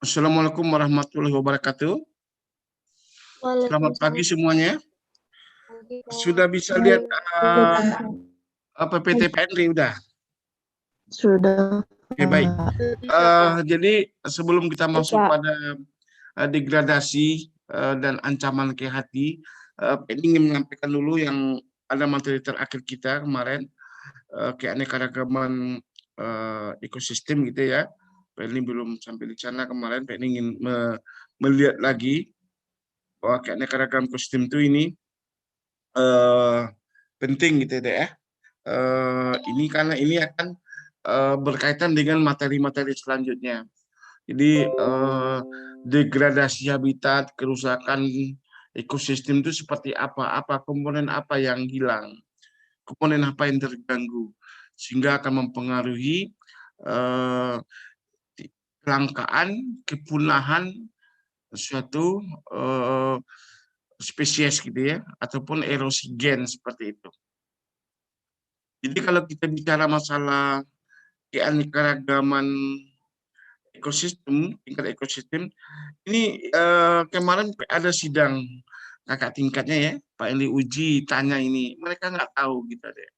Assalamualaikum warahmatullahi wabarakatuh. Selamat pagi Waalaikumsalam. semuanya. Sudah bisa lihat PPT PNRI udah? Sudah. Oke, baik. Jadi sebelum kita masuk pada degradasi dan ancaman ke hati, ingin menyampaikan dulu yang ada materi terakhir kita kemarin, keanekaragaman ekosistem gitu ya. Ini belum sampai di sana kemarin. Pak ingin melihat lagi bahwa keanekaragaman ekosistem itu ini penting gitu ya. Ini karena ini akan berkaitan dengan materi-materi selanjutnya. Jadi degradasi habitat, kerusakan ekosistem itu seperti apa komponen apa yang hilang, komponen apa yang terganggu, sehingga akan mempengaruhi kelangkaan, kepunahan suatu spesies gitu ya, ataupun erosi gen seperti itu. Jadi kalau kita bicara masalah keanekaragaman ekosistem, tingkat ekosistem, ini kemarin ada sidang kakak tingkatnya ya, Pak Eli Uji tanya ini, mereka nggak tahu gitu deh.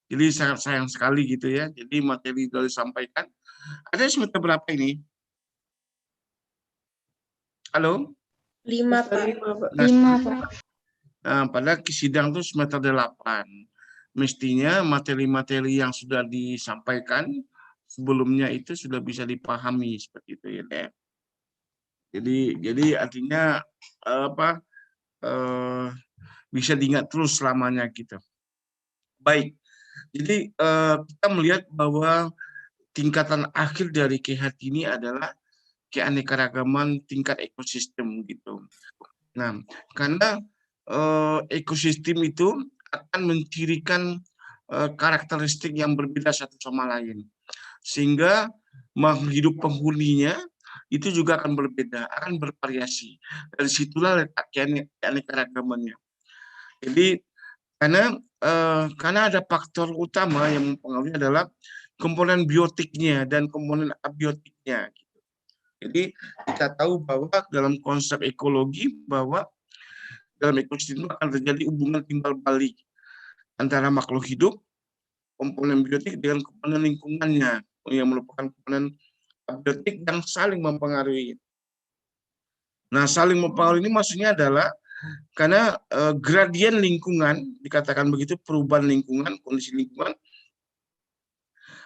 Jadi sangat sayang sekali gitu ya. Jadi materi sudah disampaikan. Ada semester berapa ini? Halo? 5, Pak. 5, Pak. Nah, pada sidang itu semester 8. Mestinya materi-materi yang sudah disampaikan sebelumnya itu sudah bisa dipahami seperti itu ya, Dek. Jadi artinya bisa diingat terus selamanya gitu. Baik. Jadi kita melihat bahwa tingkatan akhir dari KH ini adalah keanekaragaman tingkat ekosistem gitu. Nah, karena ekosistem itu akan mencirikan karakteristik yang berbeda satu sama lain, sehingga makhluk hidup penghuninya itu juga akan berbeda, akan bervariasi. Dari situlah letak keanekaragamannya. Jadi karena ada faktor utama yang mempengaruhi adalah komponen biotiknya dan komponen abiotiknya. Jadi kita tahu bahwa dalam konsep ekologi bahwa dalam ekosistem akan terjadi hubungan timbal balik antara makhluk hidup, komponen biotik dengan komponen lingkungannya yang merupakan komponen abiotik yang saling mempengaruhi. Nah, saling mempengaruhi ini maksudnya adalah karena gradien lingkungan, dikatakan begitu, perubahan lingkungan, kondisi lingkungan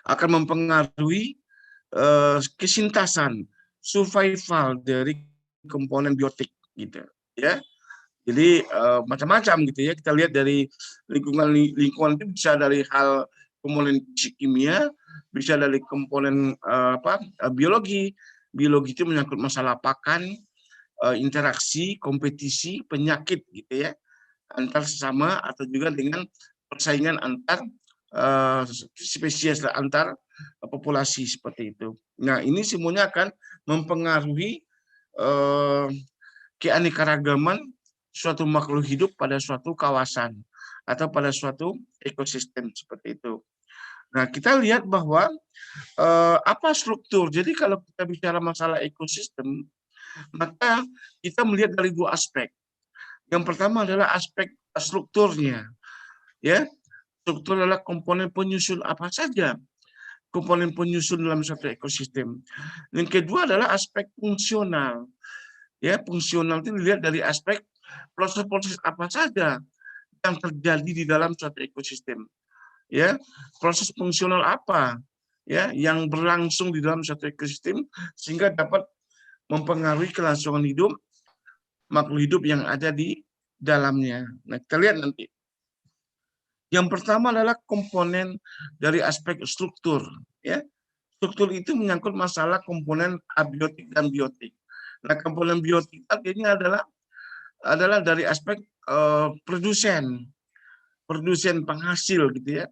akan mempengaruhi kesintasan survival dari komponen biotik gitu ya. Jadi macam-macam gitu ya. Kita lihat dari lingkungan itu bisa dari hal komponen kimia, bisa dari komponen biologi. Biologi itu menyangkut masalah pakan, interaksi, kompetisi, penyakit gitu ya, antar sesama atau juga dengan persaingan antar spesies, antar populasi seperti itu. Nah, ini semuanya akan mempengaruhi keanekaragaman suatu makhluk hidup pada suatu kawasan atau pada suatu ekosistem seperti itu. Nah, kita lihat bahwa apa struktur. Jadi kalau kita bicara masalah ekosistem, maka kita melihat dari dua aspek. Yang pertama adalah aspek strukturnya. Ya, struktur adalah komponen penyusun apa saja komponen penyusun dalam satu ekosistem. Yang kedua adalah aspek fungsional. Ya, fungsional itu dilihat dari aspek proses-proses apa saja yang terjadi di dalam suatu ekosistem. Ya, proses fungsional apa ya yang berlangsung di dalam suatu ekosistem sehingga dapat mempengaruhi kelangsungan hidup makhluk hidup yang ada di dalamnya. Nah, kita lihat nanti. Yang pertama adalah komponen dari aspek struktur. Ya, struktur itu menyangkut masalah komponen abiotik dan biotik. Nah, komponen biotik artinya adalah dari aspek produsen penghasil gitu ya.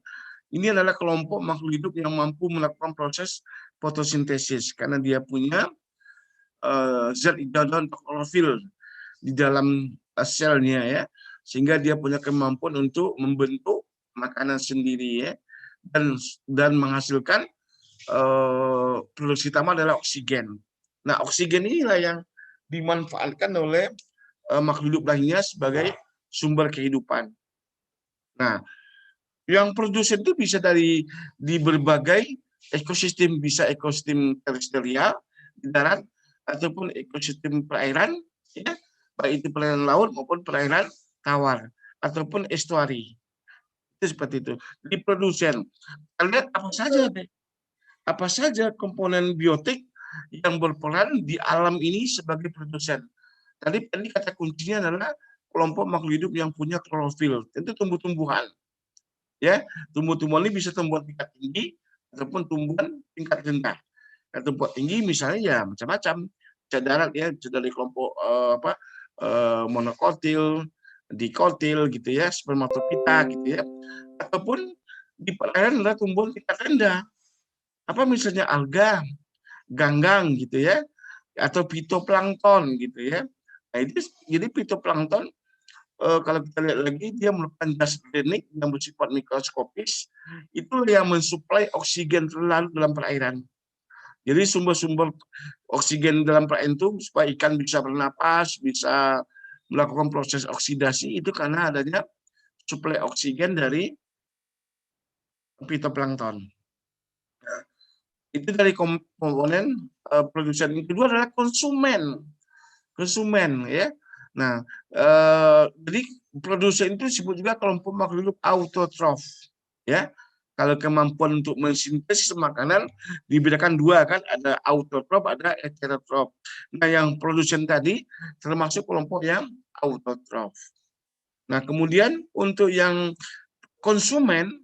Ini adalah kelompok makhluk hidup yang mampu melakukan proses fotosintesis karena dia punya zat hidrogen klorofil di dalam selnya ya, sehingga dia punya kemampuan untuk membentuk makanan sendiri ya, dan menghasilkan produksi utama adalah oksigen. Nah, oksigen inilah yang dimanfaatkan oleh makhluk hidup lainnya sebagai sumber kehidupan. Nah, yang produsen itu bisa di berbagai ekosistem, bisa ekosistem terestrial di darat ataupun ekosistem perairan, ya, baik itu perairan laut maupun perairan tawar ataupun estuari. Itu seperti itu. Di produsen, kita lihat apa saja deh. Apa saja komponen biotik yang berperan di alam ini sebagai produsen. Tadi kata kuncinya adalah kelompok makhluk hidup yang punya klorofil, tentu tumbuh-tumbuhan. Ya, tumbuh-tumbuhan ini bisa tumbuhan tingkat tinggi ataupun tumbuhan tingkat rendah. Nah, tumbuhan tinggi misalnya ya macam-macam, bisa darat ya, bisa dari kelompok monokotil, dikotil gitu ya, spermatopita gitu ya, ataupun di perairan adalah tumbuhan tingkat rendah. Apa misalnya alga, ganggang gitu ya, atau fitoplankton gitu ya. Nah, itu jadi fitoplankton kalau kita lihat lagi dia merupakan gas klinik yang bersifat mikroskopis, itu yang mensuplai oksigen terlalu dalam perairan. Jadi sumber-sumber oksigen dalam perairan itu supaya ikan bisa bernapas, bisa melakukan proses oksidasi itu karena adanya suplai oksigen dari fitoplankton. Nah, itu dari komponen produsen. Yang kedua adalah konsumen ya. Nah, jadi produsen itu disebut juga kelompok makhluk hidup autotrof ya. Kalau kemampuan untuk mensintesis makanan dibedakan dua kan, ada autotrof, ada heterotrof. Nah, yang produsen tadi termasuk kelompok yang autotrof. Nah, kemudian untuk yang konsumen,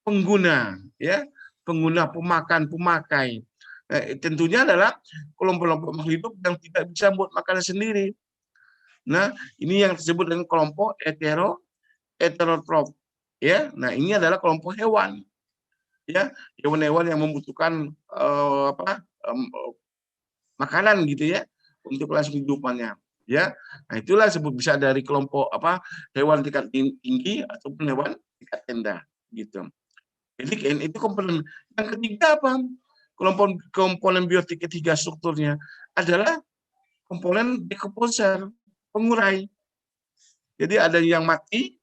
pengguna ya, pengguna, pemakan, pemakai. Tentunya adalah kelompok-kelompok makhluk hidup yang tidak bisa buat makanan sendiri. Nah, ini yang disebut dengan kelompok heterotrof. Ya, nah ini adalah kelompok hewan. Ya, hewan-hewan yang membutuhkan makanan gitu ya untuk kelangsungan kehidupannya. Ya, nah itulah sebut bisa dari kelompok hewan tingkat tinggi ataupun hewan tingkat rendah gitu. Jadi itu komponen. Yang ketiga apa? Komponen biotik ketiga strukturnya adalah komponen dekomposer, pengurai. Jadi ada yang mati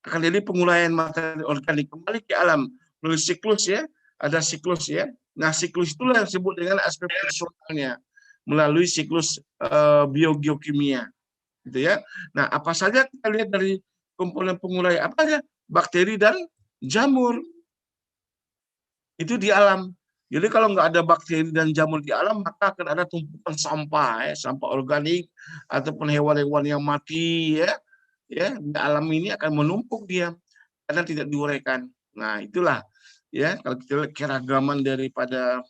akan jadi penguraian materi organik kembali ke alam melalui siklus ya, ada siklus ya. Nah, siklus itulah yang disebut dengan aspek fungsionalnya melalui siklus biogeokimia, gitu ya. Nah, apa saja kita lihat dari komponen pengurai apa ya? Bakteri dan jamur itu di alam. Jadi kalau nggak ada bakteri dan jamur di alam, maka akan ada tumpukan sampah, ya, sampah organik ataupun hewan-hewan yang mati, ya di alam ini akan menumpuk dia karena tidak diuraikan. Nah, itulah ya kalau kita lihat keragaman daripada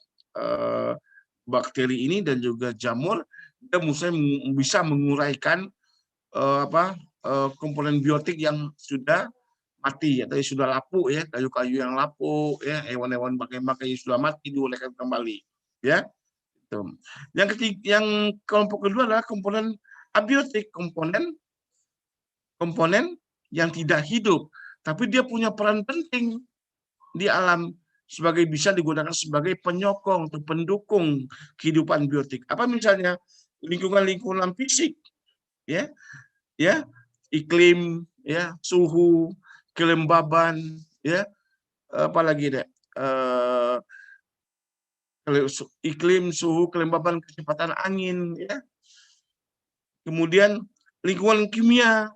bakteri ini dan juga jamur, dia bisa menguraikan komponen biotik yang sudah mati atau sudah lapuk ya, kayu-kayu yang lapuk ya, hewan-hewan bangkai-bangkai yang sudah mati diuraikan kembali ya. Itu. Yang ketiga, yang kelompok kedua adalah komponen abiotik, komponen yang tidak hidup, tapi dia punya peran penting di alam sebagai bisa digunakan sebagai penyokong atau pendukung kehidupan biotik. Apa misalnya lingkungan fisik, ya, iklim, ya, suhu, kelembaban, ya, apalagi deh, iklim, suhu, kelembaban, kecepatan angin, ya, kemudian lingkungan kimia,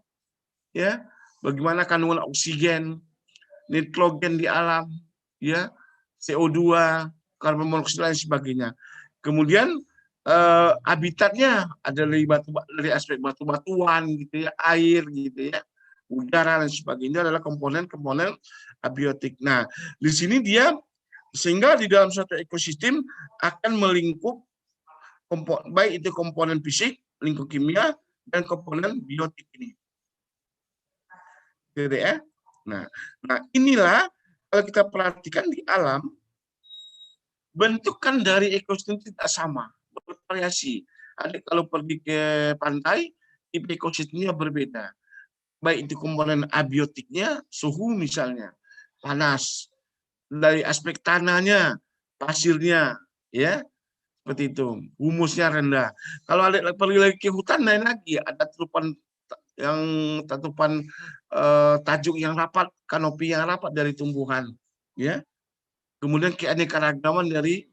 ya, bagaimana kandungan oksigen, nitrogen di alam, ya, CO2, karbon monoksida dan sebagainya. Kemudian habitatnya ada dari aspek batu-batuan gitu ya, air gitu ya, udara dan sebagainya adalah komponen-komponen abiotik. Nah, di sini dia sehingga di dalam suatu ekosistem akan melingkup baik itu komponen fisik, lingkup kimia dan komponen biotik ini. Gitu ya. Nah, inilah kalau kita perhatikan di alam, bentukan dari ekosistem tidak sama, bervariasi. Ada kalau pergi ke pantai, tipe ekosistemnya berbeda. Baik itu komponen abiotiknya, suhu misalnya, panas. Dari aspek tanahnya, pasirnya, ya, seperti itu. Humusnya rendah. Kalau ada pergi lagi ke hutan lain lagi, ada tatupan tajuk yang rapat, kanopi yang rapat dari tumbuhan, ya. Kemudian keanekaragaman dari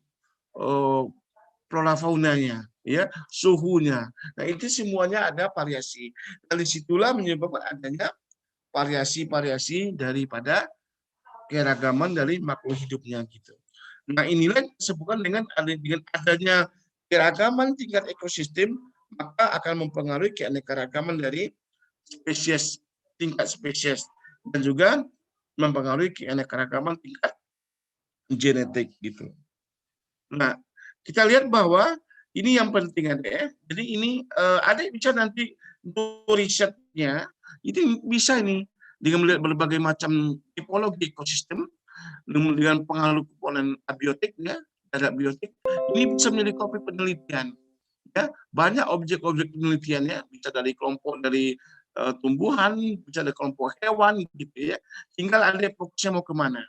flora faunanya, ya, suhunya. Nah, itu semuanya ada variasi. Dari situlah menyebabkan adanya variasi-variasi daripada keragaman dari makhluk hidupnya gitu. Nah, inilah disebutkan dengan adanya keragaman tingkat ekosistem, maka akan mempengaruhi keanekaragaman dari spesies, tingkat spesies, dan juga mempengaruhi keanekaragaman tingkat genetik gitu. Nah, kita lihat bahwa ini yang penting ada ya. Jadi ini ada bisa nanti untuk risetnya, itu bisa ini dengan melihat berbagai macam tipologi ekosistem dengan pengaruh komponen abiotik ya, terhadap biotik, ini bisa menjadi topik penelitian. Ya, banyak objek-objek penelitiannya bisa dari kelompok dari tumbuhan, bisa dari kelompok hewan gitu ya. Tinggal ada fokusnya mau kemana.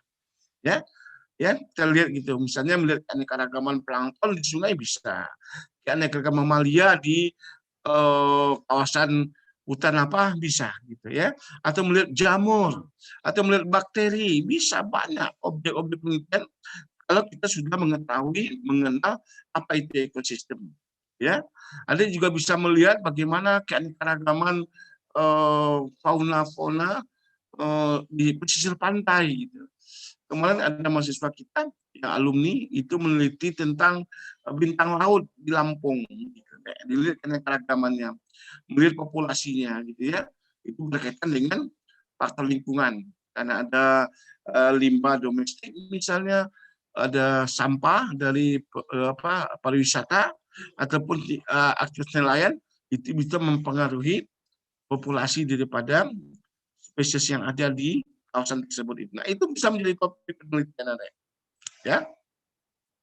Ya, ya kita lihat gitu. Misalnya melihat keanekaragaman plankton di sungai bisa, keanekaragaman mamalia di kawasan hutan apa bisa gitu ya, atau melihat jamur, atau melihat bakteri, bisa banyak objek-objek penelitian kalau kita sudah mengetahui mengenal apa itu ekosistem. Ya, ada juga bisa melihat bagaimana keanekaragaman fauna-fauna di pesisir pantai gitu. Kemarin ada mahasiswa kita yang alumni itu meneliti tentang bintang laut di Lampung, gitu. Dilihat keanekaragamannya, melihat populasinya, gitu ya. Itu berkaitan dengan faktor lingkungan, karena ada limbah domestik, misalnya ada sampah dari pariwisata ataupun aktivitas nelayan, itu bisa mempengaruhi populasi daripada spesies yang ada di kawasan tersebut itu. Nah, itu bisa menjadi topik penelitian ada, ya.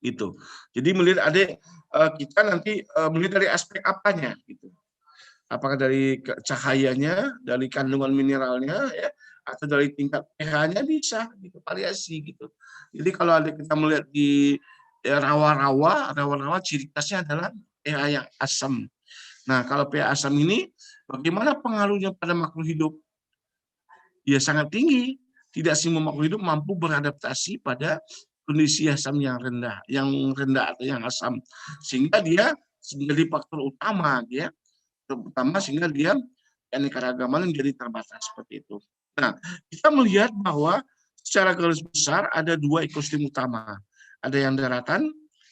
Itu. Jadi melihat adik kita nanti melihat dari aspek apanya gitu. Apakah dari cahayanya, dari kandungan mineralnya ya, atau dari tingkat pH-nya bisa gitu, variasi gitu. Jadi kalau ada kita melihat di rawa-rawa ciri khasnya adalah pH yang asam. Nah, kalau pH asam ini bagaimana pengaruhnya pada makhluk hidup? Ya sangat tinggi. Tidak semua makhluk hidup mampu beradaptasi pada kondisi asam yang rendah atau yang asam, sehingga dia menjadi faktor utama dia, terutama sehingga dia keanekaragaman menjadi terbatas seperti itu. Nah, kita melihat bahwa secara garis besar ada dua ekosistem utama. Ada yang daratan,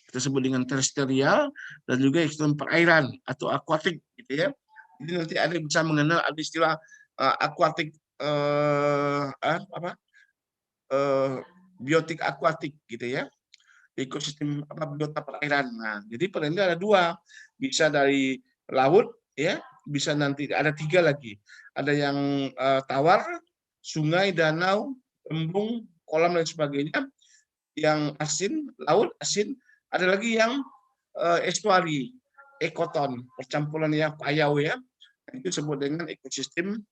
kita sebut dengan terestrial, dan juga ekosistem perairan atau akuatik gitu ya. Jadi nanti ada bisa mengenal ada istilah akuatik biotik akuatik gitu ya, ekosistem biota perairan. Nah, jadi perairan ada dua, bisa dari laut ya, bisa nanti ada tiga lagi, ada yang tawar, sungai, danau, embung, kolam dan sebagainya, yang asin, laut asin, ada lagi yang estuari, ekoton, percampuran ya payau ya, itu disebut dengan ekosistem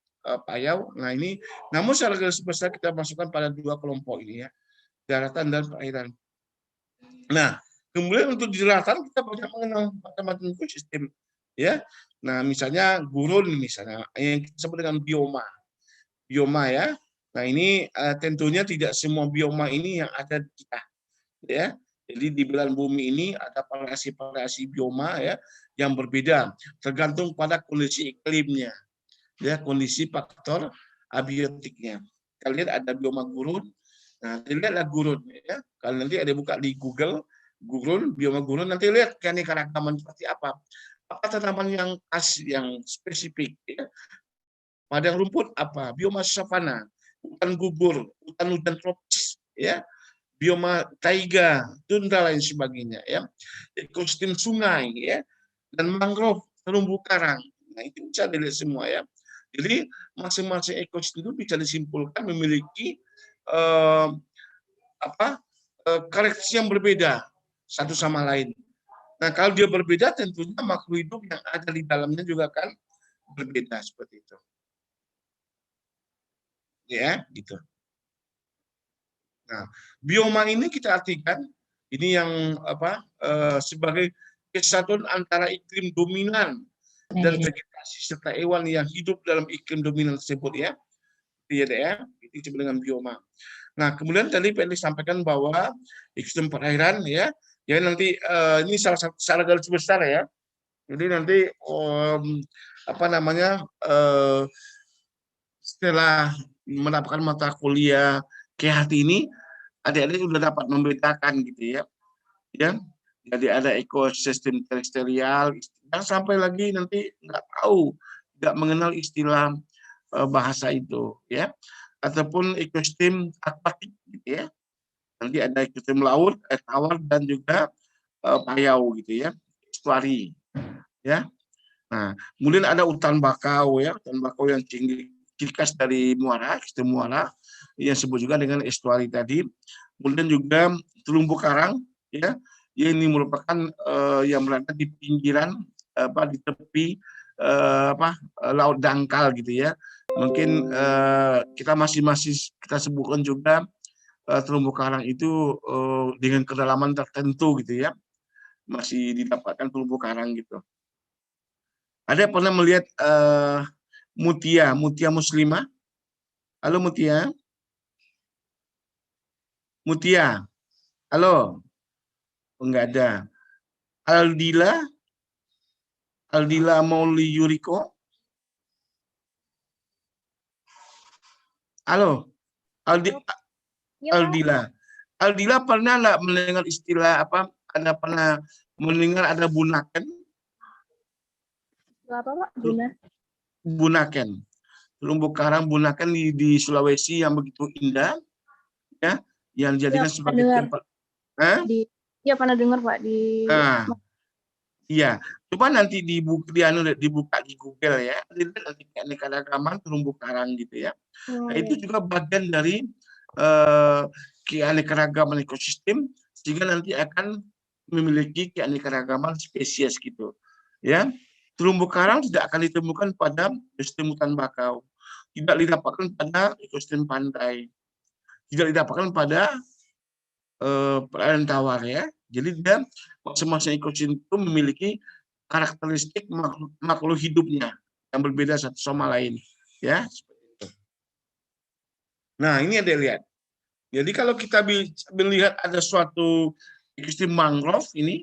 payau. Nah ini, namun secara garis besar kita masukkan pada dua kelompok ini ya, daratan dan perairan. Nah, kemudian untuk di daratan kita banyak mengenal macam-macam ekosistem ya. Nah, misalnya gurun misalnya yang kita sebut dengan bioma ya. Nah, ini tentunya tidak semua bioma ini yang ada di kita ya. Jadi di belahan bumi ini ada variasi-variasi bioma ya yang berbeda tergantung pada kondisi iklimnya ya, kondisi faktor abiotiknya. Kita lihat ada bioma gurun. Nah, lihatlah gurun ya. Kalau nanti ada buka di Google gurun, bioma gurun, nanti lihat keanekaragaman seperti apa. Apa tanaman yang khas, yang spesifik ya. Padang rumput apa? Bioma savana, hutan gugur, hutan hujan tropis ya. Bioma taiga, tundra lain sebagainya ya. Ekosistem sungai ya, dan mangrove, terumbu karang. Nah, itu bisa dilihat semua ya. Jadi masing-masing ekosistem itu bisa disimpulkan memiliki karakteristik yang berbeda satu sama lain. Nah, kalau dia berbeda, tentunya makhluk hidup yang ada di dalamnya juga akan berbeda seperti itu. Ya, gitu. Nah, bioma ini kita artikan ini yang sebagai kesatuan antara iklim dominan dan vegetasi serta hewan yang hidup dalam iklim dominan tersebut ya. Itu disebut dengan bioma. Nah, kemudian tadi Pak disampaikan bahwa iklim perairan ya, nanti ini salah satu secara garis besar ya. Jadi nanti setelah mendapatkan mata kuliah KHT ini, adik-adik sudah dapat membedakan gitu ya. Jadi ada ekosistem terestrial, yang sampai lagi nanti nggak tahu, nggak mengenal istilah bahasa itu ya, ataupun ekosistem akwatik gitu ya. Nanti ada ekosistem laut, air tawar dan juga payau gitu ya, estuari ya. Nah, kemudian ada hutan bakau ya, hutan bakau yang ciri khas dari muara, ekosistem muara yang disebut juga dengan estuari tadi. Kemudian juga terumbu karang ya, ini merupakan yang berada di pinggiran di tepi laut dangkal gitu ya. Mungkin kita masih kita sebutkan juga terumbu karang itu dengan kedalaman tertentu gitu ya, masih didapatkan terumbu karang gitu. Ada yang pernah melihat Mutia muslimah? Halo Mutia. Mutia. Halo. Enggak ada. Aldila Mauli Yuriko. Halo. Aldila. Aldila pernah nggak mendengar istilah apa? Ada pernah mendengar ada bunaken? Apa Pak? Bunaken. Terumbu karang bunaken di Sulawesi yang begitu indah, ya, yang dijadikan sebagai tempat. Iya pernah dengar Pak di. Iya, coba nanti dibuka di Google ya, nanti keanekaragaman terumbu karang gitu ya. Nah, itu juga bagian dari keanekaragaman ekosistem, sehingga nanti akan memiliki keanekaragaman spesies gitu ya. Terumbu karang tidak akan ditemukan pada ekosistem hutan bakau, tidak didapatkan pada ekosistem pantai, tidak didapatkan pada perairan tawar ya. Jadi dia masing-masing ekosistem itu memiliki karakteristik makhluk hidupnya yang berbeda satu sama lain ya. Nah, ini ada lihat. Jadi kalau kita melihat ada suatu ekosistem mangrove ini,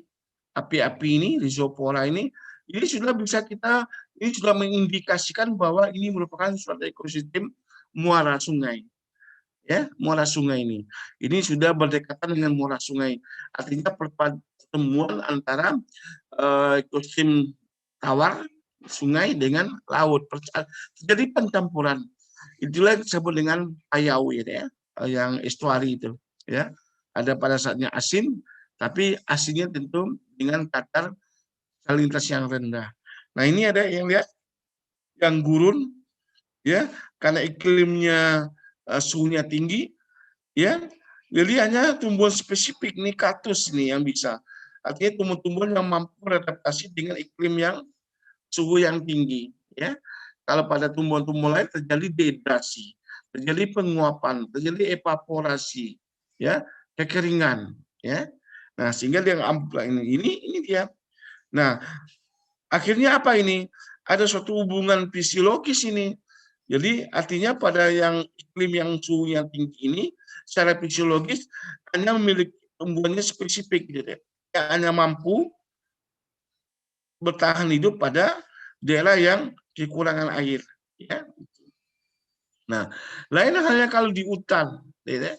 api-api ini, rhizopora ini sudah bisa ini sudah mengindikasikan bahwa ini merupakan suatu ekosistem muara sungai. Ya, muara sungai ini sudah berdekatan dengan muara sungai. Artinya pertemuan antara ekosistem tawar sungai dengan laut. Jadi pencampuran. Itulah yang disebut dengan payau ya, yang estuari itu ya. Ada pada saatnya asin, tapi asinnya tentu dengan kadar salinitas yang rendah. Nah, ini ada yang lihat yang gurun ya, karena iklimnya suhunya tinggi ya. Jadi hanya tumbuhan spesifik nih, kaktus nih yang bisa. Artinya tumbuhan-tumbuhan yang mampu beradaptasi dengan iklim yang suhu yang tinggi ya. Kalau pada tumbuhan-tumbuhan lain terjadi dehidrasi, terjadi penguapan, terjadi evaporasi ya, kekeringan ya. Nah, sehingga yang amplang ini dia. Nah, akhirnya apa ini? Ada suatu hubungan fisiologis ini. Jadi artinya pada yang iklim yang suhunya tinggi ini secara fisiologis hanya memiliki tumbuhannya spesifik gitu ya. Yang hanya mampu bertahan hidup pada daerah yang kekurangan air ya. Nah, lain halnya kalau di hutan ya,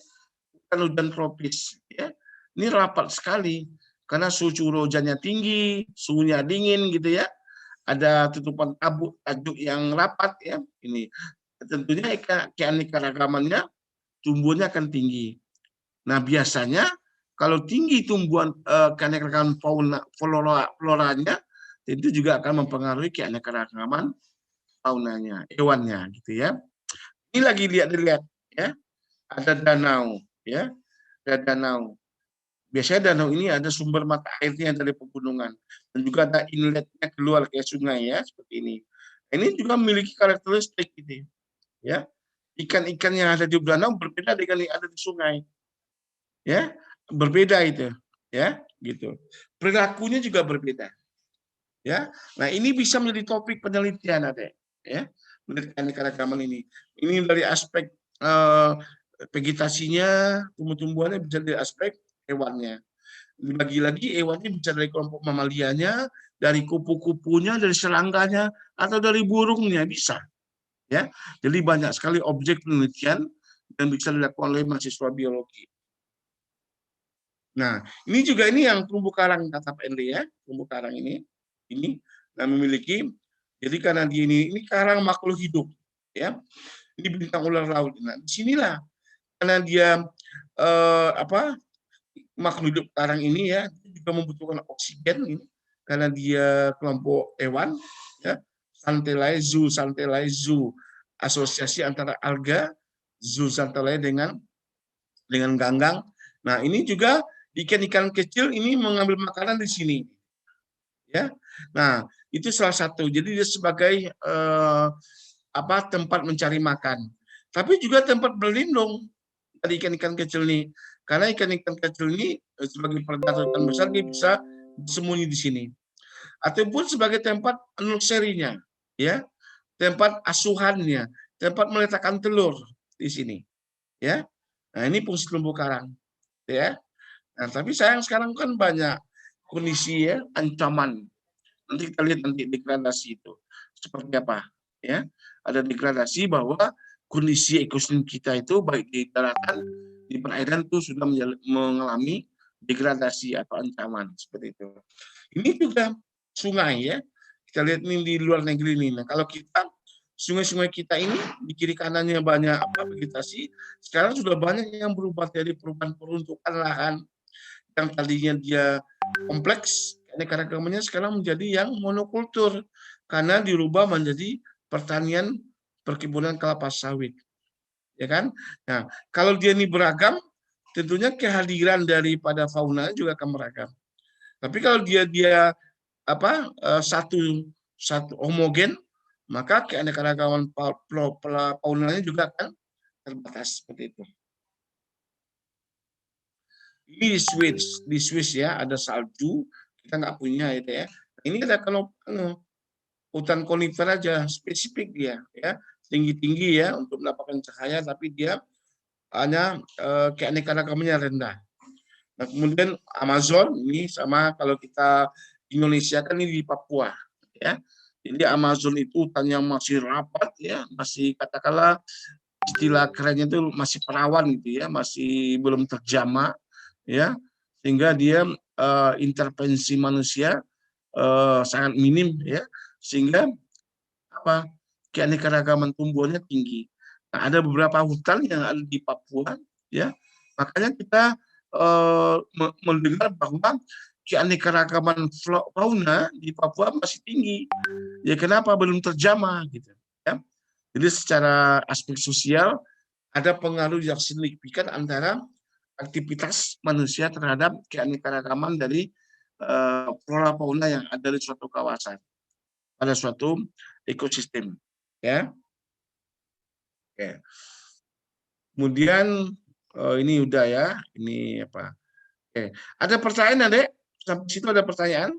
hutan tropis ya. Ini rapat sekali karena suhu curah hujannya tinggi, suhunya dingin gitu ya. Ada tutupan tajuk yang rapat ya. Ini tentunya keanekaragamannya tumbuhannya akan tinggi. Nah, biasanya kalau tinggi tumbuhan keanekaragaman floranya itu juga akan mempengaruhi keanekaragaman faunanya, hewannya gitu ya. Ini lagi lihat ya. Ada danau ya. Ada danau. Biasanya danau ini ada sumber mata airnya dari pegunungan dan juga ada inletnya keluar ke sungai ya, seperti ini. Ini juga memiliki karakteristik gitu ya. Ikan-ikan yang ada di danau berbeda dengan yang ada di sungai. Ya, berbeda itu ya, gitu. perilakunya juga berbeda. Ya, nah ini bisa menjadi topik penelitian, Adek. Ya, penelitian keanekaragaman ini. Ini dari aspek vegetasinya, tumbuh-tumbuhannya, bisa dari aspek hewannya. Lagi-lagi hewannya bisa dari kelompok mamalianya, dari kupu-kupunya, dari serangkanya, atau dari burungnya bisa. Ya, jadi banyak sekali objek penelitian yang bisa dilakukan oleh mahasiswa biologi. Nah, ini juga yang terumbu karang kata Pak Henry ya, terumbu karang ini memiliki, jadi karena dia ini karang makhluk hidup, ya, ini bintang ular laut. Nah, disinilah karena dia makhluk hidup karang ini ya juga membutuhkan oksigen ini, karena dia kelompok hewan, ya, Xanthellae zoo, asosiasi antara alga zooxanthellae dengan ganggang. Nah, ini juga ikan-ikan kecil ini mengambil makanan di sini. Ya. Nah, itu salah satu. Jadi dia sebagai tempat mencari makan. Tapi juga tempat berlindung dari ikan-ikan kecil ini. Karena ikan-ikan kecil ini sebagai predator ikan besar dia bisa bersembunyi di sini. Ataupun sebagai tempat nursery-nya, ya. Tempat asuhannya, tempat meletakkan telur di sini. Ya. Nah, ini fungsi terumbu karang. Ya. Nah, tapi sayang sekarang kan banyak kondisi ya ancaman. Nanti kita lihat nanti degradasi itu seperti apa ya. Ada degradasi bahwa kondisi ekosistem kita itu baik di daratan di perairan itu sudah mengalami degradasi atau ancaman seperti itu. Ini juga sungai ya. Kita lihat ini di luar negeri ini. Nah, kalau kita sungai-sungai kita ini di kiri kanannya banyak vegetasi, sekarang sudah banyak yang berubah dari perubahan peruntukan lahan yang tadinya dia kompleks, keanekaragamannya sekarang menjadi yang monokultur karena dirubah menjadi pertanian perkebunan kelapa sawit, ya kan? Nah, kalau dia ini beragam, tentunya kehadiran daripada fauna juga akan beragam. Tapi kalau dia satu homogen, maka keanekaragaman faunanya juga akan terbatas seperti itu. Ini di Swiss ya, ada salju, kita nggak punya itu ya. Ini ada kalau hutan konifer aja, spesifik dia ya, tinggi-tinggi ya untuk mendapatkan cahaya, tapi dia hanya keanekaragamannya rendah. Nah, kemudian Amazon ini sama kalau kita Indonesia kan ini di Papua ya. Jadi Amazon itu hutan yang masih rapat ya, masih katakanlah istilah kerennya itu masih perawan gitu ya, masih belum terjamah ya, sehingga dia intervensi manusia sangat minim ya, sehingga keanekaragaman tumbuhannya tinggi. Nah, ada beberapa hutan yang ada di Papua ya, makanya kita mendengar bahwa keanekaragaman fauna di Papua masih tinggi. Ya kenapa belum terjamah gitu ya. Jadi secara aspek sosial ada pengaruh yang signifikan antara aktivitas manusia terhadap keanekaragaman dari flora fauna yang ada di suatu kawasan pada suatu ekosistem ya. Oke. Kemudian ini udah ya, ini apa? Oke. Ada pertanyaan, Adek? Sampai situ ada pertanyaan?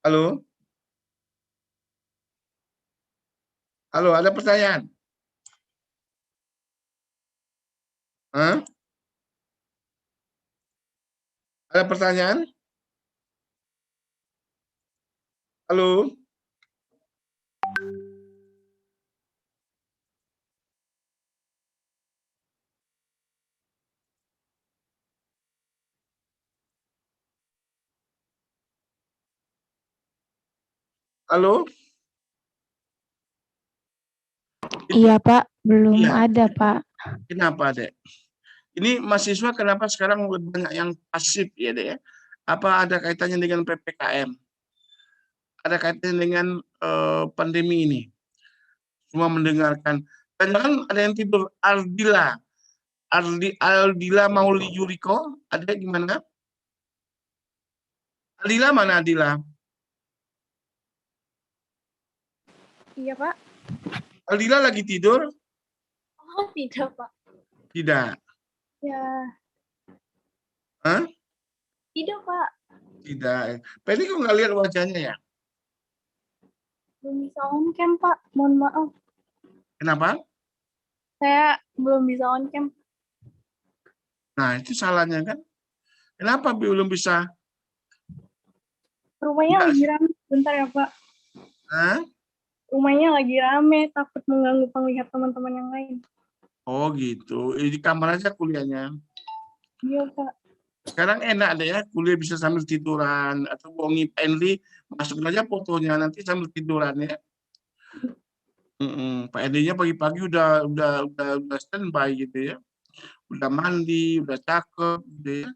Halo? Halo, ada pertanyaan? Hah? Ada pertanyaan? Halo? Halo? Iya, Pak. Belum ada, Pak. Kenapa, Dek? Ini mahasiswa kenapa sekarang banyak yang pasif ya, Dek ya? Apa ada kaitannya dengan PPKM? Ada kaitannya dengan pandemi ini? Semua mendengarkan. Jangan ada yang tidur. Aldila Mauli Yuriko, ada gimana? Aldila mana Aldila? Iya, Pak. Aldila lagi tidur? Oh, tidak, Pak. Tidak. Ya. Hah? Tidak, Pak. Tidak. Pak ini kok nggak lihat wajahnya ya? Belum bisa on cam, Pak. Mohon maaf. Kenapa? Saya belum bisa on cam. Nah, itu salahnya kan. Kenapa belum bisa? Rumahnya Enggak. lagi rame. Bentar ya, Pak. Hah? Rumahnya lagi rame. Takut mengganggu penglihat teman-teman yang lain. Oh gitu. Di kamar aja kuliahnya. Iya, Pak. Sekarang enak deh ya, kuliah bisa sambil tiduran atau bohongi Pak masuk aja fotonya nanti sambil tiduran ya. Pak Endinya pagi-pagi udah standby gitu ya. Udah mandi, udah cakep gitu ya.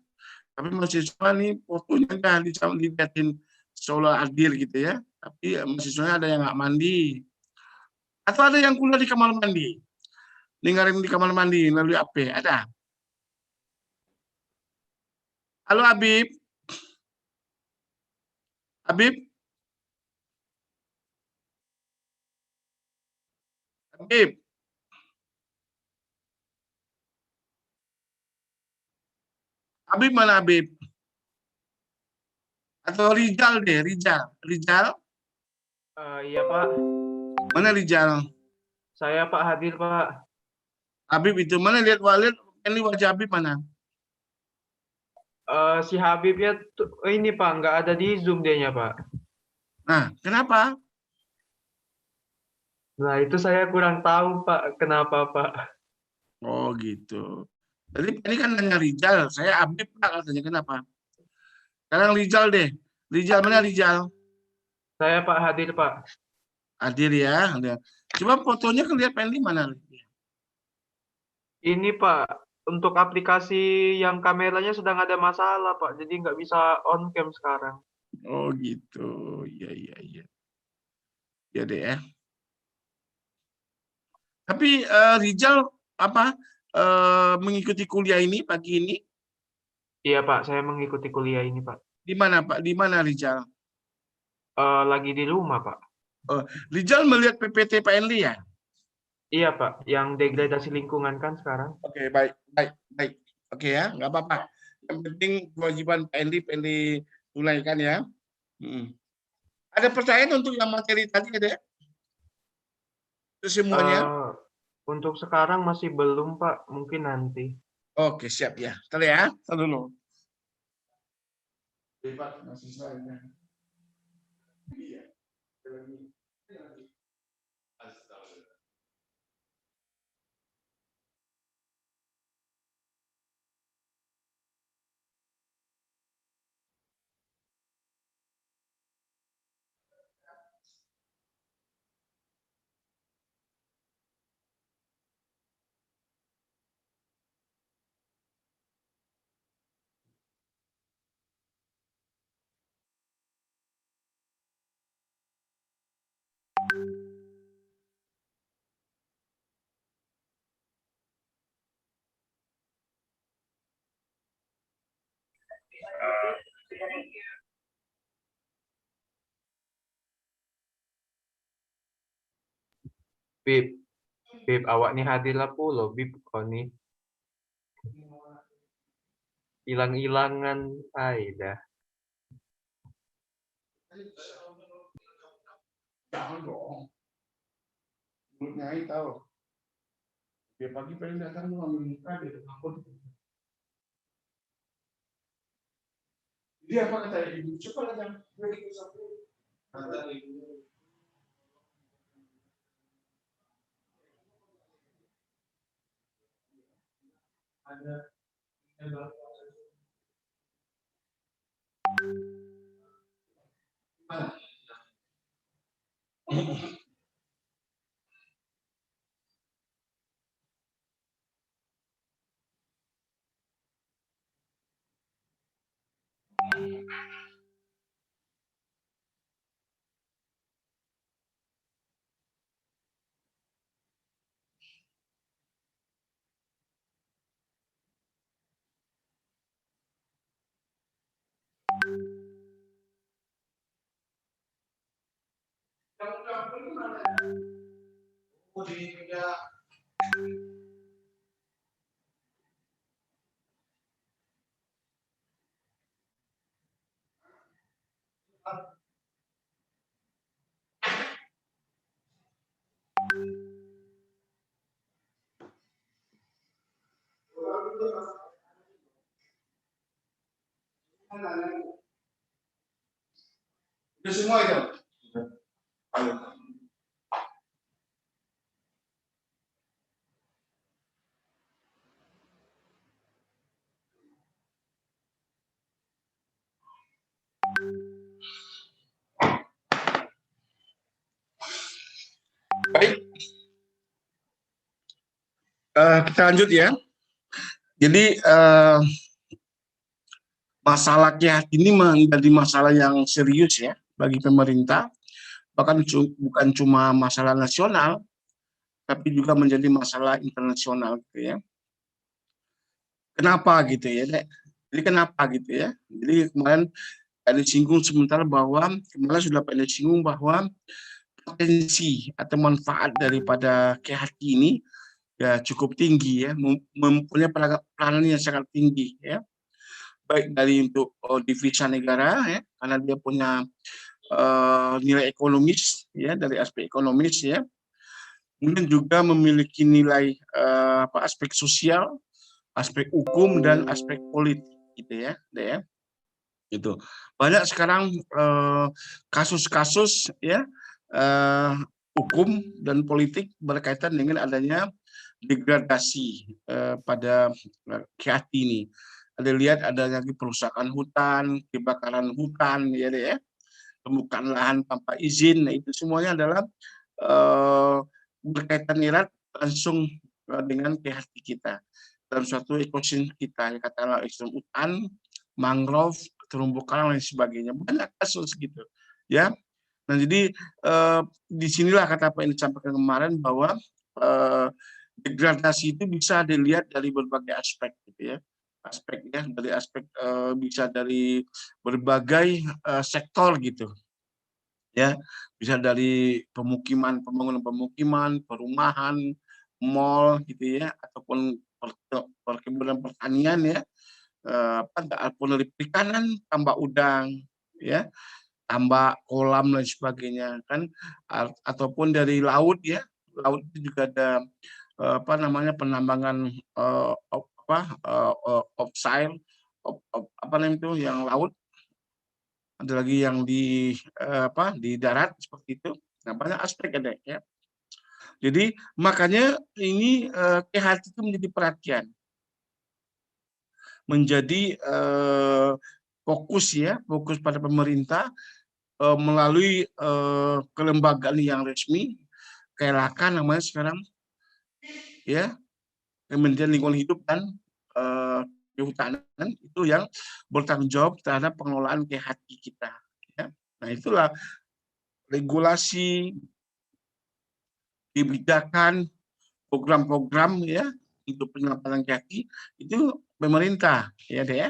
Tapi mahasiswa nih fotonya kan dilihatin seolah adil gitu ya. Tapi mahasiswanya ada yang nggak mandi. Atau ada yang kuliah di kamar mandi. Ninggalin di kamar mandi melalui AP. Ada. Halo Habib. Habib. Habib. Habib mana Habib? Atau Rizal deh, Rizal. Rizal. Iya Pak, Mana Rizal? saya Pak hadir Pak. Habib itu mana lihat Walid? Ini wajah Habib mana? Si Habib ya ini Pak nggak ada di Zoom dianya Pak. Nah, kenapa? Nah itu saya kurang tahu Pak kenapa Pak. Oh gitu. Jadi ini kan nanya Rizal, saya Habib Pak katanya kenapa? Sekarang Rizal deh. Rizal mana Rizal? Saya Pak hadir Pak. Hadir ya. Coba fotonya kelihatan di mana? Ini Pak untuk aplikasi yang kameranya sedang ada masalah Pak, jadi nggak bisa on cam sekarang. Oh gitu. Iya iya iya. Ya deh ya. Tapi Rizal apa mengikuti kuliah ini pagi ini? Iya Pak, saya mengikuti kuliah ini Pak. Di mana Pak? Di mana Rizal? Lagi di rumah Pak. Oh, Rizal melihat PPT Pak Enli ya? Iya Pak, yang degradasi lingkungan kan sekarang. Oke, baik, baik, baik. Oke ya, nggak apa-apa. Yang penting kewajiban Pak Enli tunaikan ya. Ada pertanyaan untuk yang materi tadi ada? Itu semuanya? Untuk sekarang masih belum Pak, mungkin nanti. Oke, siap ya. Ntar ya, ntar dulu. Iya. Bib, awak nih hadir lah pulo, Bib, kau nih hilang-hilangan, dah. Jangan dong. Menurut Nyai tahu. Dia pagi pengen datang mau ambil muka dia takut. Dia apa kata ibu? Coba datang. Kata ibu. Ada. Oh, di meja. Udah semua itu. Ayo. Baik. Kita lanjut ya. Jadi masalah KH ini menjadi masalah yang serius ya bagi pemerintah. Bahkan bukan cuma masalah nasional, tapi juga menjadi masalah internasional gitu ya. Kenapa gitu ya, Dek? Jadi kenapa gitu ya? Jadi kemarin disinggung sebentar bahwa kemarin sudah disinggung bahwa potensi atau manfaat daripada KH ini ya cukup tinggi ya, mempunyai peranan yang sangat tinggi ya, baik dari untuk devisa negara ya, karena dia punya nilai ekonomis ya, dari aspek ekonomis ya, kemudian juga memiliki nilai aspek sosial, aspek hukum dan aspek politik gitu ya, ya. Itu banyak sekarang kasus-kasus ya hukum dan politik berkaitan dengan adanya degradasi pada KH ini. Ada lihat adanya perusahaan hutan, kebakaran hutan ya deh ya, pembukaan lahan tanpa izin. Nah, itu semuanya adalah berkaitan erat langsung dengan KH kita dalam suatu ekosistem kita, katakanlah ekosistem hutan, mangrove, terumbu karang dan sebagainya. Banyak kasus gitu ya. Nah, jadi disinilah kata Pak yang disampaikan kemarin bahwa degradasi itu bisa dilihat dari berbagai aspek gitu ya. Aspeknya dari aspek bisa dari berbagai sektor gitu. Ya, bisa dari pemukiman, pembangunan pemukiman, perumahan, mall gitu ya, ataupun perkebunan pertanian ya, ataupun dari perikanan, tambak udang ya, tambak kolam dan sebagainya kan, ataupun dari laut ya, laut itu juga ada penambangan offshore, apa namanya itu yang laut, ada lagi yang di di darat seperti itu. Nah, banyak aspek ada ya. Jadi makanya ini KH itu menjadi perhatian, menjadi fokus ya, fokus pada pemerintah melalui kelembagaan yang resmi, KLHK namanya sekarang ya, Kementerian Lingkungan Hidup dan Kehutanan, itu yang bertanggung jawab terhadap pengelolaan KH kita. Ya. Nah, itulah regulasi, kebijakan, program-program ya untuk penyelamatan kaki itu pemerintah ya deh ya,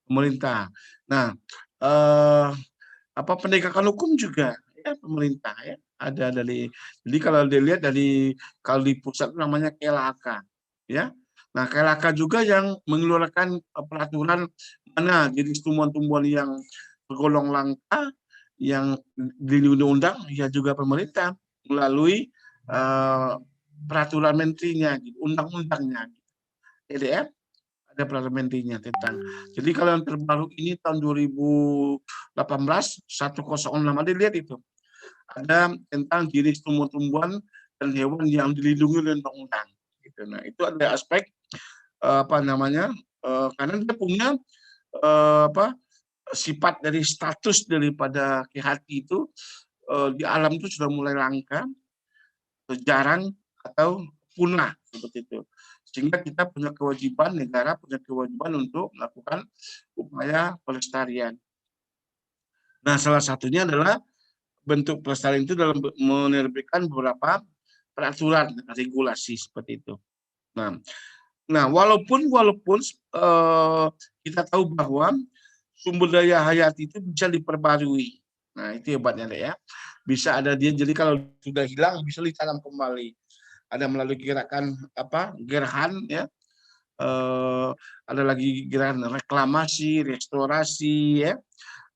pemerintah. Nah, penegakan hukum juga ya pemerintah ya, ada dari, jadi kalau dilihat dari kalau di pusat namanya KLHK ya. Nah, KLHK juga yang mengeluarkan peraturan mana jenis tumbuhan-tumbuhan yang tergolong langka yang dilindungi undang ya, juga pemerintah melalui peraturan menterinya, undang-undangnya. EDF ada peraturan menterinya tentang. Jadi kalau yang terbaru ini tahun 2018 106 ada lihat itu. Ada tentang jenis tumbuh-tumbuhan dan hewan yang dilindungi oleh undang-undang. Gitu. Nah, itu ada aspek karena dia punya sifat dari status daripada KH itu di alam itu sudah mulai langka, jarang atau punah seperti itu. Sehingga kita punya kewajiban, negara punya kewajiban untuk melakukan upaya pelestarian. Nah, salah satunya adalah bentuk pelestarian itu dalam menerbitkan beberapa peraturan regulasi seperti itu. Nah, walaupun kita tahu bahwa sumber daya hayati itu bisa diperbarui. Nah, itu hebatnya ya. Bisa ada dia, jadi kalau sudah hilang bisa ditanam kembali. Ada melalui gerakan Gerhan ya. Ada lagi gerakan reklamasi, restorasi ya.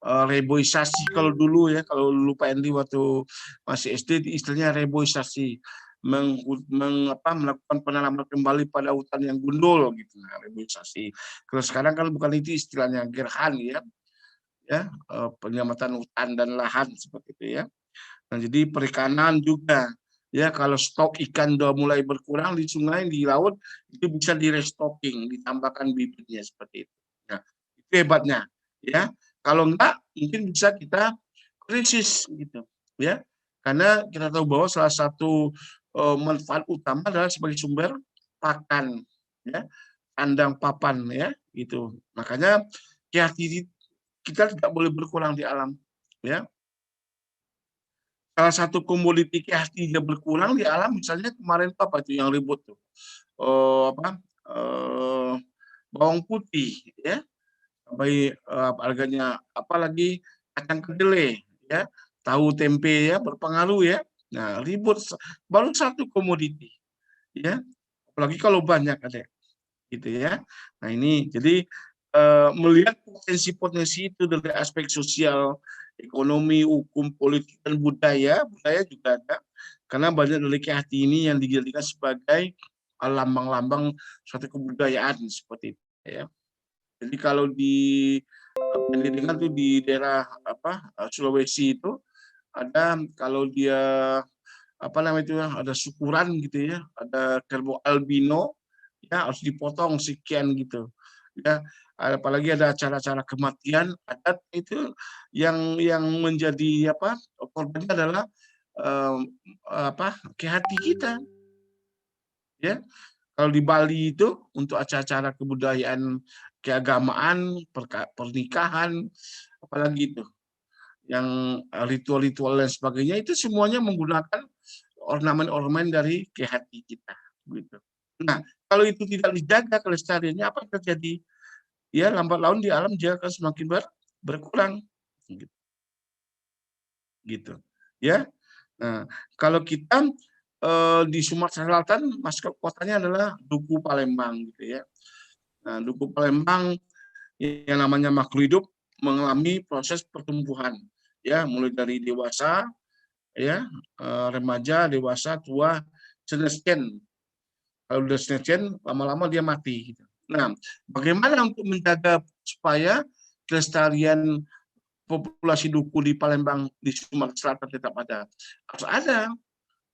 reboisasi kalau dulu ya, kalau dulu Pak Endi waktu masih SD istilahnya reboisasi, melakukan penanaman kembali pada hutan yang gundul gitu, nah, reboisasi. Kalau sekarang kan bukan itu istilahnya, gerhan ya, penyelamatan hutan dan lahan seperti itu ya. Nah, jadi perikanan juga ya, kalau stok ikan udah mulai berkurang di sungai, di laut, itu bisa di-restocking, ditambahkan bibitnya seperti itu. Nah, itu hebatnya ya. Kalau enggak, mungkin bisa kita krisis gitu ya. Karena kita tahu bahwa salah satu manfaat utama adalah sebagai sumber pakan ya, kandang papan ya gitu. Makanya kita tidak boleh berkurang di alam ya. Salah satu komoditi dia berkurang di alam, misalnya kemarin apa itu yang ribut tuh, bawang putih ya, sampai harganya, apalagi kacang kedelai ya, tahu tempe ya berpengaruh ya. Nah, ribut baru satu komoditi ya, apalagi kalau banyak ada gitu ya. Nah, ini jadi melihat potensi-potensi itu dari aspek sosial, ekonomi, hukum, politik, dan budaya juga ada. Karena banyak dari KHT ini yang dijadikan sebagai lambang-lambang suatu kebudayaan seperti itu ya. Jadi kalau di pendidikan tuh di daerah Sulawesi itu ada, kalau dia itu ada syukuran gitu ya, ada kerbau albino ya, harus dipotong sekian gitu ya. Apalagi ada acara-acara kematian adat itu yang menjadi korbannya adalah KHT kita ya. Kalau di Bali itu untuk acara-acara kebudayaan, keagamaan, pernikahan, apalagi itu yang ritual-ritual dan sebagainya, itu semuanya menggunakan ornamen-ornamen dari KHT kita gitu. Nah, kalau itu tidak dijaga kelestariannya, apa yang terjadi? Ya, lambat laun di alam dia akan semakin berkurang gitu ya. Nah, kalau kita di Sumatera Selatan, maskot kotanya adalah Duku Palembang gitu ya. Nah, Duku Palembang yang namanya makhluk hidup mengalami proses pertumbuhan ya, mulai dari dewasa ya, remaja, dewasa, tua, senescen. Kalau udah senescen, lama-lama dia mati gitu. Nah, bagaimana untuk menjaga supaya kelestarian populasi duku di Palembang, di Sumatera Selatan tetap ada? Harus ada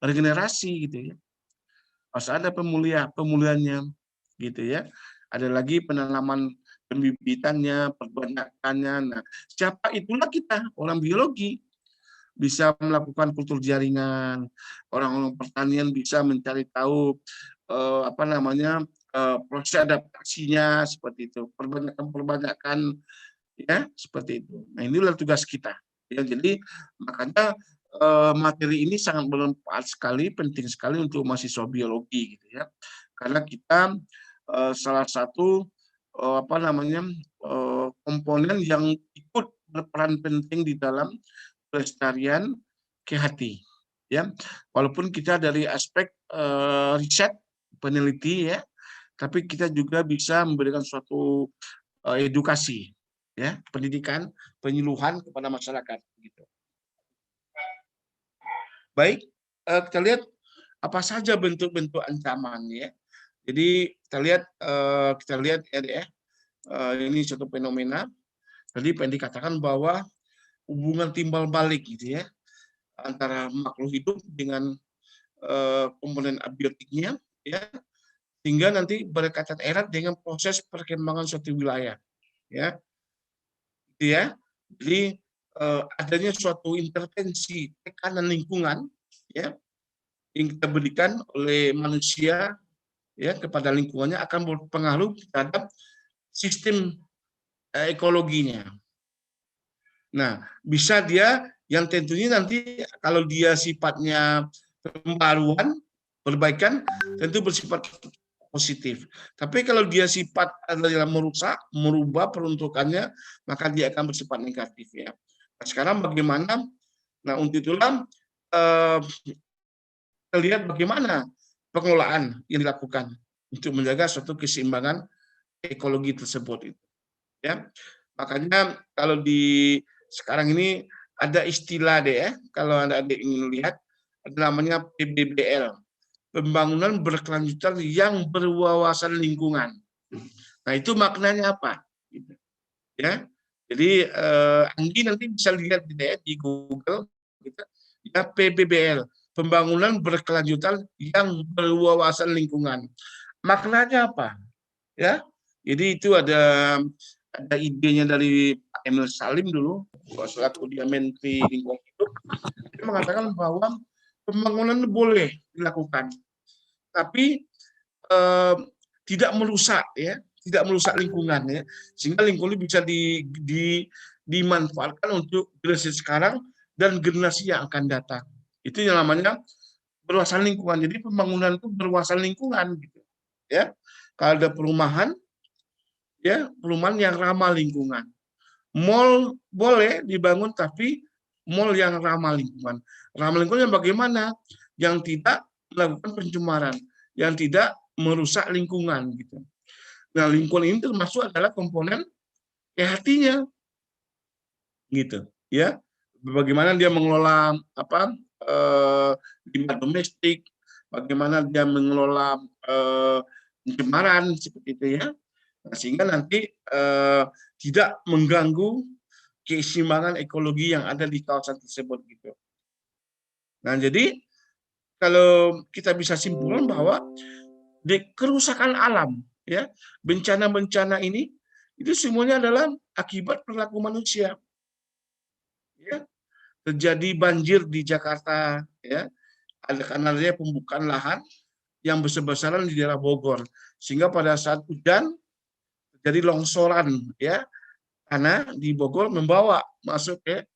regenerasi gitu ya. Harus ada pemulihannya gitu ya. Ada lagi penanaman pembibitannya, perbanyakannya. Nah, siapa itulah kita, orang biologi, bisa melakukan kultur jaringan, orang-orang pertanian bisa mencari tahu proses adaptasinya seperti itu, perbanyakan ya seperti itu. Nah, inilah tugas kita ya. Jadi makanya materi ini sangat bermanfaat sekali, penting sekali untuk mahasiswa biologi gitu ya, karena kita salah satu komponen yang ikut berperan penting di dalam pelestarian KHT ya. Walaupun kita dari aspek riset, peneliti ya, tapi kita juga bisa memberikan suatu edukasi ya, pendidikan, penyuluhan kepada masyarakat gitu. Baik, kita lihat apa saja bentuk-bentuk ancaman ya. Jadi kita lihat ya, ini suatu fenomena. Tadi pengen dikatakan bahwa hubungan timbal balik gitu ya, antara makhluk hidup dengan komponen abiotiknya ya, sehingga nanti berkaitan erat dengan proses perkembangan suatu wilayah ya. Gitu ya. Jadi adanya suatu intervensi tekanan lingkungan ya, yang kita berikan oleh manusia ya kepada lingkungannya akan berpengaruh terhadap sistem ekologinya. Nah, bisa dia yang tentunya nanti kalau dia sifatnya pembaruan, perbaikan, tentu bersifat positif. Tapi kalau dia sifat adalah merusak, merubah peruntukannya, maka dia akan bersifat negatif ya. Nah, sekarang bagaimana? Nah, untuk itulah kita lihat bagaimana pengelolaan yang dilakukan untuk menjaga suatu keseimbangan ekologi tersebut itu. Ya, makanya kalau di Sekarang ini ada istilah deh ya, kalau Anda ingin lihat, ada namanya PBBL, pembangunan berkelanjutan yang berwawasan lingkungan. Nah, itu maknanya apa? Gitu. Ya, jadi Anggi nanti bisa lihat di Google, gitu. Ya, PBBL, pembangunan berkelanjutan yang berwawasan lingkungan. Maknanya apa? Ya, jadi itu ada idenya dari Pak Emil Salim dulu, selaku dia Menteri Lingkungan Hidup. Dia mengatakan bahwa pembangunan boleh dilakukan, tapi tidak merusak ya, tidak merusak lingkungan ya, sehingga lingkungan bisa dimanfaatkan untuk generasi sekarang dan generasi yang akan datang. Itu yang namanya berwawasan lingkungan. Jadi pembangunan itu berwawasan lingkungan gitu. Ya. Kalau ada perumahan, ya, perumahan yang ramah lingkungan. Mall boleh dibangun, tapi mall yang ramah lingkungan. Ramah lingkungan yang bagaimana? Yang tidak melakukan pencemaran, yang tidak merusak lingkungan gitu. Nah, lingkungan ini termasuk adalah komponen hatinya gitu, ya. Bagaimana dia mengelola limbah domestik, bagaimana dia mengelola pencemaran seperti itu ya. Nah, sehingga nanti tidak mengganggu keseimbangan ekologi yang ada di kawasan tersebut gitu. Nah, jadi kalau kita bisa simpulkan bahwa di kerusakan alam, ya, bencana-bencana ini itu semuanya adalah akibat perilaku manusia. Ya, terjadi banjir di Jakarta, ya, karena adanya pembukaan lahan yang besar-besaran di daerah Bogor, sehingga pada saat hujan terjadi longsoran, ya, karena di Bogor membawa masuk ke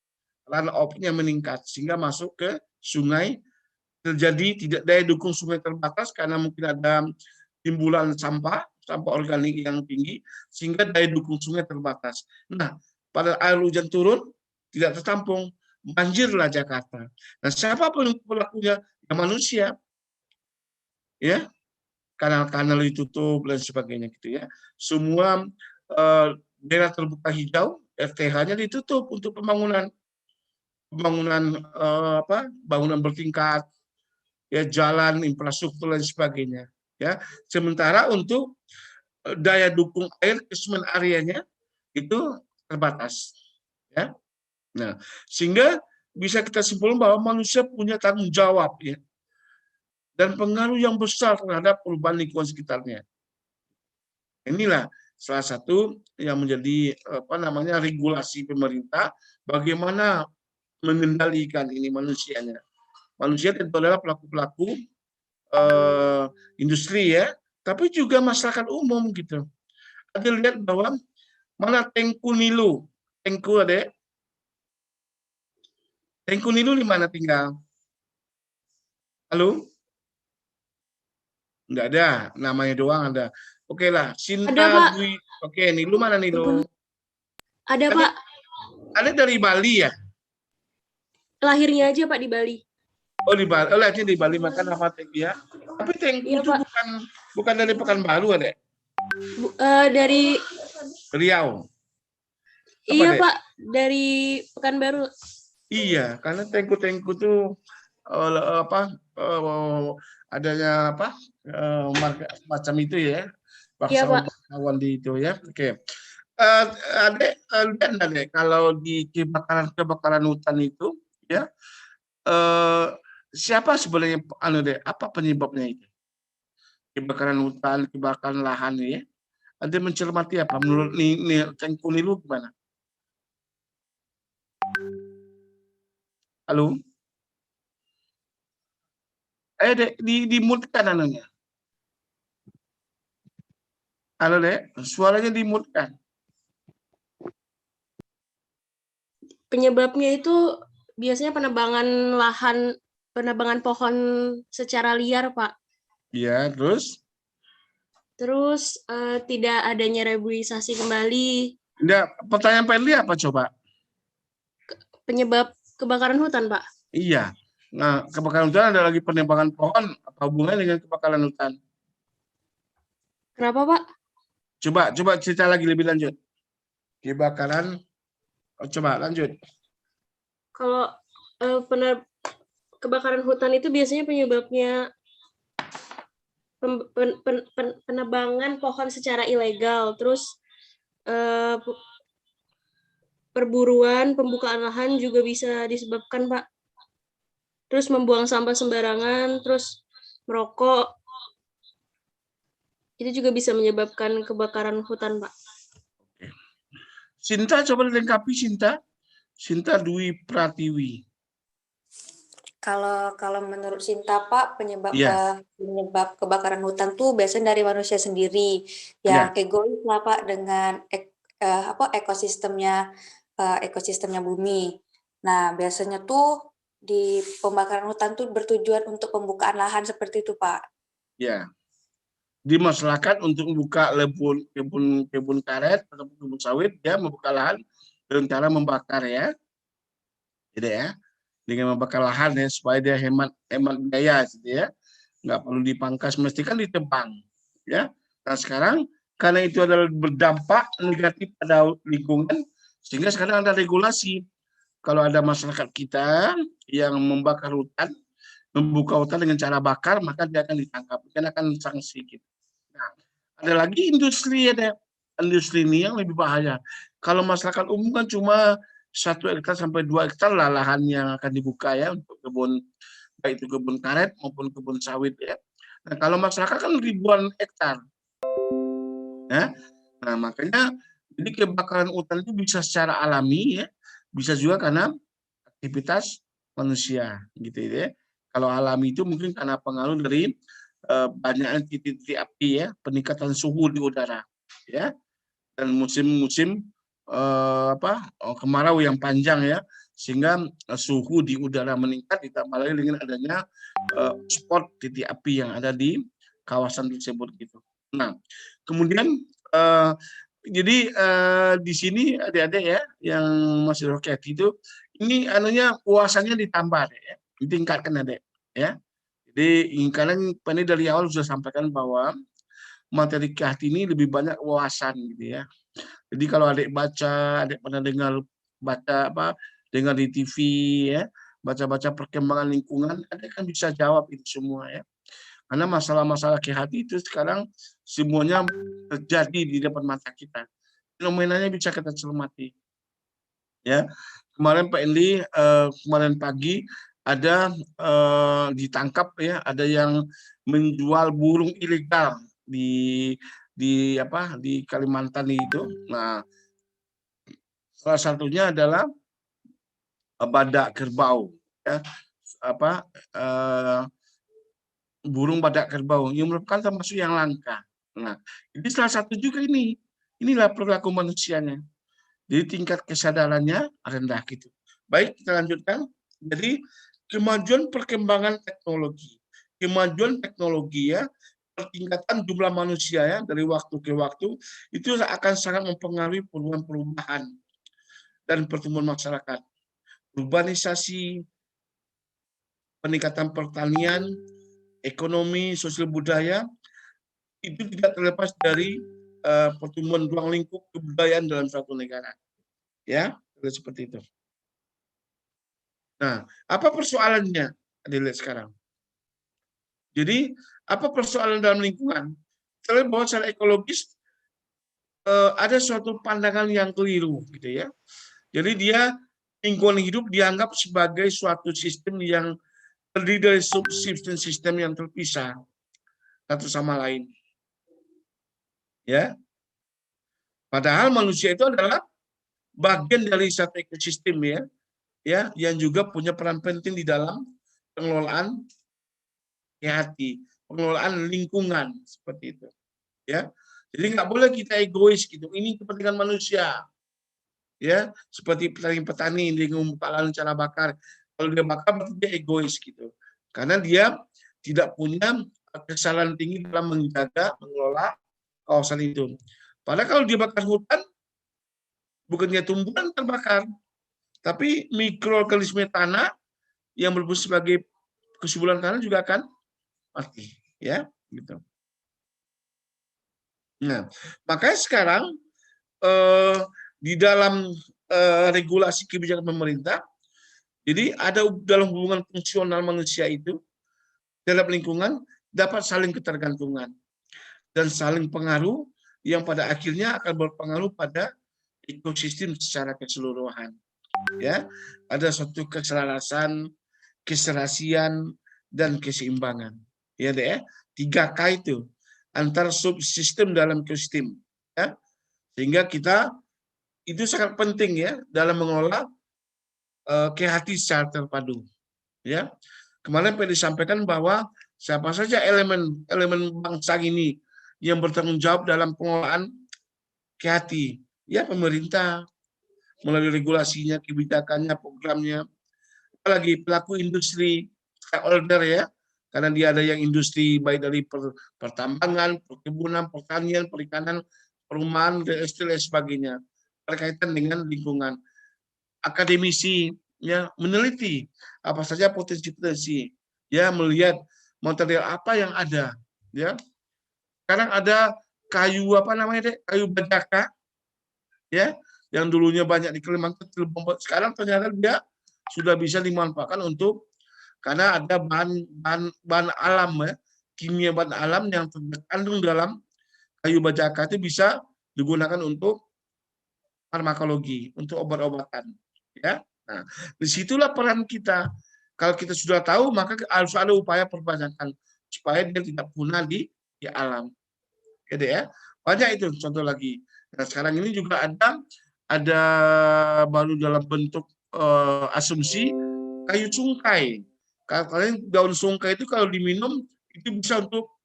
runoff-nya meningkat sehingga masuk ke sungai, terjadi tidak daya dukung sungai terbatas karena mungkin ada timbulan sampah organik yang tinggi sehingga daya dukung sungai terbatas. Nah, pada air hujan turun tidak tertampung, banjirlah Jakarta. Nah, siapa pelakunya? Ya, manusia. Ya, kanal-kanal ditutup dan sebagainya gitu ya. Semua daerah terbuka hijau, RTH-nya ditutup untuk pembangunan bangunan bertingkat, ya, jalan, infrastruktur dan sebagainya, ya. Sementara untuk daya dukung air catchment areanya itu terbatas, ya. Nah, sehingga bisa kita simpulkan bahwa manusia punya tanggung jawab, ya, dan pengaruh yang besar terhadap perubahan lingkungan sekitarnya. Inilah salah satu yang menjadi regulasi pemerintah bagaimana mengendalikan ini manusianya. Manusia tentu adalah pelaku-pelaku industri ya, tapi juga masyarakat umum gitu. Ada lihat bahwa mana Tengku Nilu, Tengku ada, Tengku Nilu di mana tinggal? Halo? Enggak ada, namanya doang ada. Oke lah, Sinta Dwi. Oke, Nilu mana Nilu? Ada, Pak. Ada dari Bali ya? Lahirnya aja Pak di Bali. Oh, di Bali. Oh, lahirnya di Bali, makan apa Tengku ya? Tapi Tengku itu bukan dari Pekanbaru ada? Dari Riau. Iya, Pak, dari Pekanbaru. Iya, karena Tengku itu adanya macam itu ya, Iya, Pak. awan di itu ya. Oke. Adek, kalau di kebakaran hutan itu ya, siapa sebenarnya apa penyebabnya itu? Kebakaran hutan, kebakaran lahan ya. Anda mencermati apa menurut Tengku Nilu gimana? Halo? Dek, dimutkan anunya. Halo, Dek, suaranya dimutkan. Penyebabnya itu biasanya penebangan pohon secara liar, Pak. Iya, terus? Terus tidak adanya reboisasi kembali. Pertanyaan Perli apa coba? Penyebab kebakaran hutan, Pak. Iya. Nah, kebakaran hutan ada lagi penebangan pohon. Apa hubungannya dengan kebakaran hutan? Kenapa, Pak? Coba cerita lagi lebih lanjut. Kebakaran Coba lanjut. Kalau kebakaran hutan itu biasanya penyebabnya penebangan pohon secara ilegal, terus perburuan, pembukaan lahan juga bisa disebabkan, Pak. Terus membuang sampah sembarangan, terus merokok, itu juga bisa menyebabkan kebakaran hutan, Pak. Sinta, coba dilengkapi Sinta. Sinta Dwi Pratiwi. Kalau menurut Sinta Pak, penyebab Iya. penyebab kebakaran hutan tuh biasanya dari manusia sendiri yang egois lah Pak dengan ekosistemnya bumi. Nah, biasanya tuh di pembakaran hutan tuh bertujuan untuk pembukaan lahan seperti itu Pak. Ya. Di masyarakat untuk membuka kebun karet atau kebun sawit, dia membuka lahan dengan cara membakar ya. Gitu ya. Dengan membakar lahan ya supaya dia hemat biaya gitu ya. Nggak perlu dipangkas, mesti kan ditebang ya. Nah sekarang karena itu adalah berdampak negatif pada lingkungan, sehingga sekarang ada regulasi. Kalau ada masyarakat kita yang membakar hutan, membuka hutan dengan cara bakar, maka dia akan ditangkap, dan akan sanksi gitu. Nah, ada lagi industri ini yang lebih bahaya. Kalau masyarakat umum kan cuma 1 hektar sampai 2 hektar lah lahan yang akan dibuka ya untuk kebun, baik itu kebun karet maupun kebun sawit ya. Nah, kalau masyarakat kan ribuan hektar. Ya. Nah, makanya jadi kebakaran hutan itu bisa secara alami ya, bisa juga karena aktivitas manusia gitu ya. Kalau alami itu mungkin karena pengaruh dari banyaknya titik-titik api ya, peningkatan suhu di udara ya, dan musim-musim kemarau yang panjang ya, sehingga suhu di udara meningkat, ditambah lagi dengan adanya spot titik api yang ada di kawasan tersebut gitu. Nah, kemudian jadi di sini adik-adik ya yang masih roket itu, ini anunya puasanya ditambah ya, ditingkatkan adik ya. Jadi kalian dari awal sudah sampaikan bahwa materi KAHT ini lebih banyak wawasan gitu ya. Jadi kalau adik baca, adik pernah dengar di TV ya, baca-baca perkembangan lingkungan, adik kan bisa jawab itu semua ya. Karena masalah-masalah KAHT itu sekarang semuanya terjadi di depan mata kita. Fenomenanya bisa kita cermati. Ya, kemarin Pak Endi, kemarin pagi ada ditangkap ya, ada yang menjual burung ilegal di Kalimantan itu. Nah, salah satunya adalah badak kerbau, ya, burung badak kerbau yang merupakan termasuk yang langka. Nah, ini salah satu juga inilah perilaku manusianya. Jadi tingkat kesadarannya rendah gitu. Baik, kita lanjutkan. Jadi kemajuan perkembangan teknologi. Kemajuan teknologi ya, pertingkatan jumlah manusia ya dari waktu ke waktu itu akan sangat mempengaruhi perubahan dan pertumbuhan masyarakat. Urbanisasi, peningkatan pertanian, ekonomi, sosial budaya itu tidak terlepas dari pertumbuhan ruang lingkup kebudayaan dalam suatu negara. Ya, seperti itu. Nah, apa persoalannya? Dilihat sekarang. Jadi, apa persoalan dalam lingkungan? Kita lihat bahwa secara ekologis ada suatu pandangan yang keliru, gitu ya. Jadi dia lingkungan hidup dianggap sebagai suatu sistem yang terdiri dari subsistem yang terpisah satu sama lain. Ya. Padahal manusia itu adalah bagian dari satu ekosistem ya, yang juga punya peran penting di dalam pengelolaan hati, pengelolaan lingkungan seperti itu. Ya, jadi nggak boleh kita egois gitu. Ini kepentingan manusia. Ya, seperti petani dia membuka lahan cara bakar. Kalau dia bakar berarti dia egois gitu. Karena dia tidak punya kesalahan tinggi dalam menjaga, mengelola kawasan itu. Padahal kalau dia bakar hutan, bukannya tumbuhan terbakar, tapi mikroorganisme tanah yang berfungsi sebagai kesuburan tanah juga akan mati, ya, gitu. Nah, makanya sekarang di dalam regulasi kebijakan pemerintah. Jadi ada dalam hubungan fungsional manusia itu terhadap lingkungan dapat saling ketergantungan dan saling pengaruh yang pada akhirnya akan berpengaruh pada ekosistem secara keseluruhan. Ya, ada suatu keselarasan, keserasian, dan keseimbangan. Ya deh, ya. 3K itu antar subsistem dalam ekosistem. Ya, sehingga kita itu sangat penting ya dalam mengelola KHT secara terpadu. Ya, kemarin pernah disampaikan bahwa siapa saja elemen bangsa ini yang bertanggung jawab dalam pengelolaan KHT, ya pemerintah melalui regulasinya, kebijakannya, programnya, apalagi pelaku industri, stakeholder ya, karena dia ada yang industri baik dari pertambangan, perkebunan, pertanian, perikanan, perumahan, dan sebagainya berkaitan dengan lingkungan. Akademisi ya meneliti apa saja potensi-potensi, ya melihat material apa yang ada, ya. Sekarang ada kayu apa namanya deh, kayu bajaka, ya, yang dulunya banyak di Kalimantan, sekarang ternyata dia sudah bisa dimanfaatkan untuk karena ada bahan alam ya, kimia bahan alam yang terkandung dalam kayu bajaka itu bisa digunakan untuk farmakologi, untuk obat-obatan, ya. Nah, disitulah peran kita. Kalau kita sudah tahu, maka harus ada upaya perbajakan supaya dia tidak punah di alam. Gitu ya. Banyak itu contoh lagi. Nah, sekarang ini juga ada baru dalam bentuk asumsi kayu sungkai. Kalian daun sungkai itu kalau diminum itu bisa untuk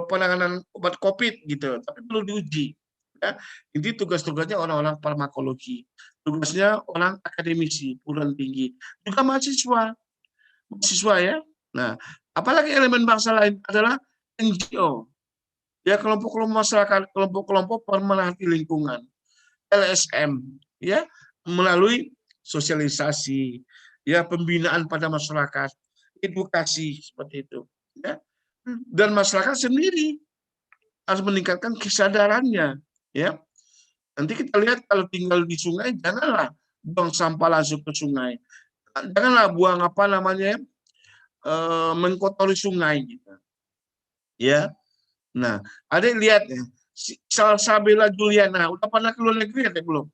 penanganan obat COVID gitu, tapi perlu diuji. Ya. Ini tugas-tugasnya orang-orang farmakologi, tugasnya orang akademisi, perguruan tinggi, juga mahasiswa ya. Nah, apalagi elemen bangsa lain adalah NGO, ya kelompok-kelompok masyarakat, kelompok-kelompok pemerhati lingkungan, LSM, ya melalui sosialisasi, ya pembinaan pada masyarakat, edukasi seperti itu, ya. Dan masyarakat sendiri harus meningkatkan kesadarannya, ya. Nanti kita lihat kalau tinggal di sungai, janganlah buang sampah langsung ke sungai, janganlah buang apa namanya mengkotori sungai, gitu, ya. Nah, ada lihat ya, Salsabila Juliana, udah pernah ke luar negeri atau belum?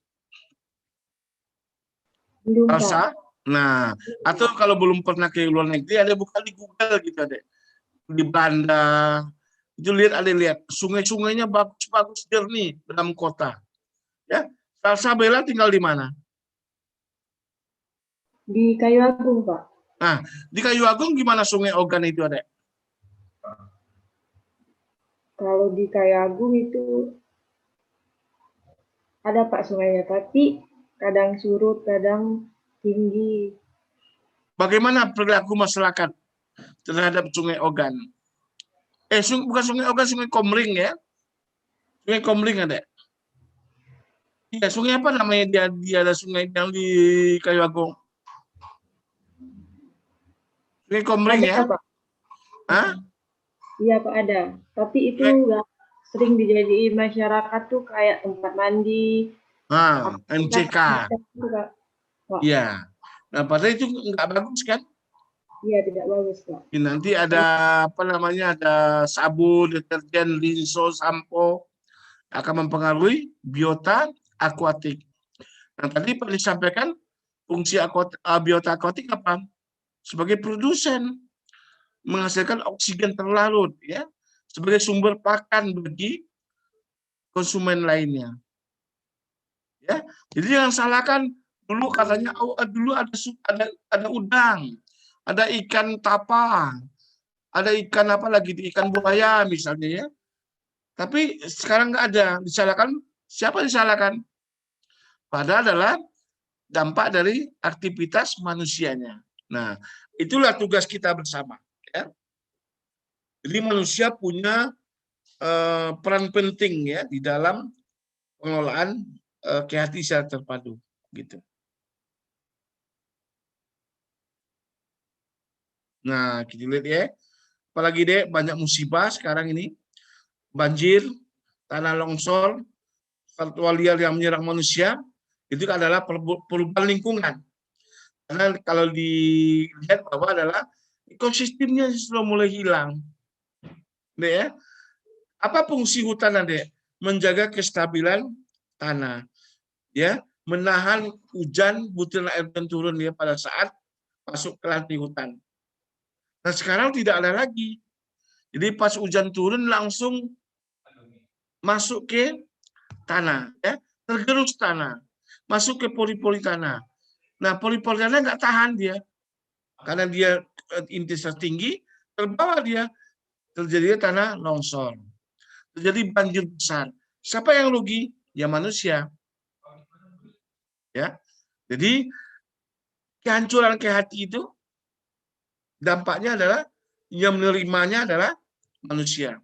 Belum, Pak. Salsa? Nah, atau kalau belum pernah ke luar negeri, ada buka di Google gitu, ada di Belanda. Itu lihat sungai-sungainya bagus-bagus jernih dalam kota. Ya, Salsabila tinggal di mana? Di Kayu Agung, Pak. Nah, di Kayu Agung gimana Sungai Ogan itu ada? Kalau di Kayu Agung itu ada Pak sungainya, tapi kadang surut, kadang tinggi. Bagaimana perilaku masyarakat terhadap Sungai Ogan? Bukan Sungai Ogan, Sungai Komering ya? Sungai Komering ada? Iya, sungai apa namanya dia ada sungai yang di Kayu Agung? Sungai Komering ya? Pak. Hah? Iya Pak ada, tapi itu nggak sering dijadiin masyarakat tuh kayak tempat mandi. MCK. Iya. Nah, padahal itu nggak bagus kan? Iya, tidak bagus, Pak. Nanti ada apa namanya, ada sabun, deterjen, linso, sampo akan mempengaruhi biota akuatik. Nah, tadi Pak disampaikan fungsi biota akuatik apa? Sebagai produsen, menghasilkan oksigen terlarut ya, sebagai sumber pakan bagi konsumen lainnya. Ya, jadi jangan salahkan dulu katanya dulu ada udang, ada ikan tapa, ada ikan apa lagi, ikan buaya misalnya ya. Tapi sekarang nggak ada. Disalahkan siapa disalahkan? Padahal adalah dampak dari aktivitas manusianya. Nah, itulah tugas kita bersama. Ya. Jadi manusia punya peran penting ya di dalam pengelolaan KHT secara terpadu, gitu. Nah, kita lihat ya. Apalagi deh banyak musibah sekarang ini, banjir, tanah longsor, satwa liar yang menyerang manusia. Itu adalah perubahan lingkungan. Karena kalau dilihat bahwa adalah ekosistemnya sudah mulai hilang. Dek, ya. Apa fungsi hutan, Dek? Menjaga kestabilan tanah, ya, menahan hujan, butiran air yang turun ya pada saat masuk ke lantai hutan. Nah sekarang tidak ada lagi. Jadi pas hujan turun langsung masuk ke tanah, ya, tergerus tanah, masuk ke pori-pori tanah. Nah pori-pori tanah nggak tahan dia, karena dia intensitas tinggi, terbawa dia, terjadi tanah longsor, terjadi banjir besar. Siapa yang rugi? Ya manusia. Ya, jadi kehancuran ke hati itu dampaknya adalah yang menerimanya adalah manusia.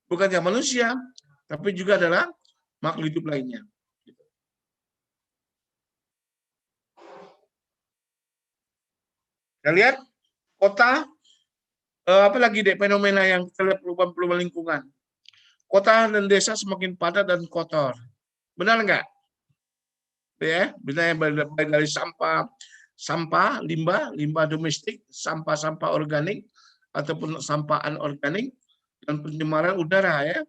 Bukan hanya manusia, tapi juga adalah makhluk hidup lainnya. Kita lihat kota, apa lagi deh fenomena yang terlihat perubahan lingkungan. Kota dan desa semakin padat dan kotor. Benar nggak? Ya, misalnya baik dari sampah, limbah domestik, sampah organik ataupun sampah anorganik, dan pencemaran udara, ya.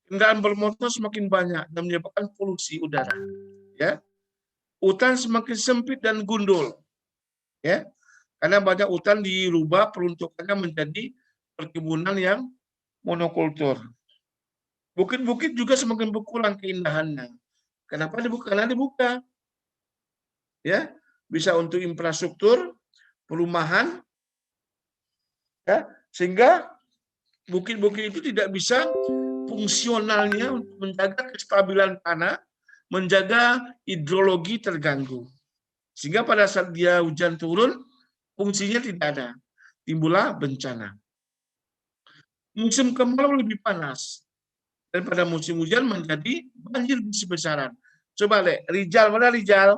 Kendaraan bermotor semakin banyak dan menyebabkan polusi udara, ya. Hutan semakin sempit dan gundul, ya, karena banyak hutan dirubah peruntukannya menjadi perkebunan yang monokultur. Bukit-bukit juga semakin berkurang keindahannya. Kenapa dibuka? Karena dibuka, ya, bisa untuk infrastruktur, perumahan, ya, sehingga bukit-bukit itu tidak bisa fungsionalnya untuk menjaga kestabilan tanah, menjaga hidrologi terganggu. Sehingga pada saat dia hujan turun, fungsinya tidak ada. Timbullah bencana. Musim kemarau lebih panas. Dan pada musim hujan menjadi banjir besar-besaran. Coba deh, Rijal, mana Rijal?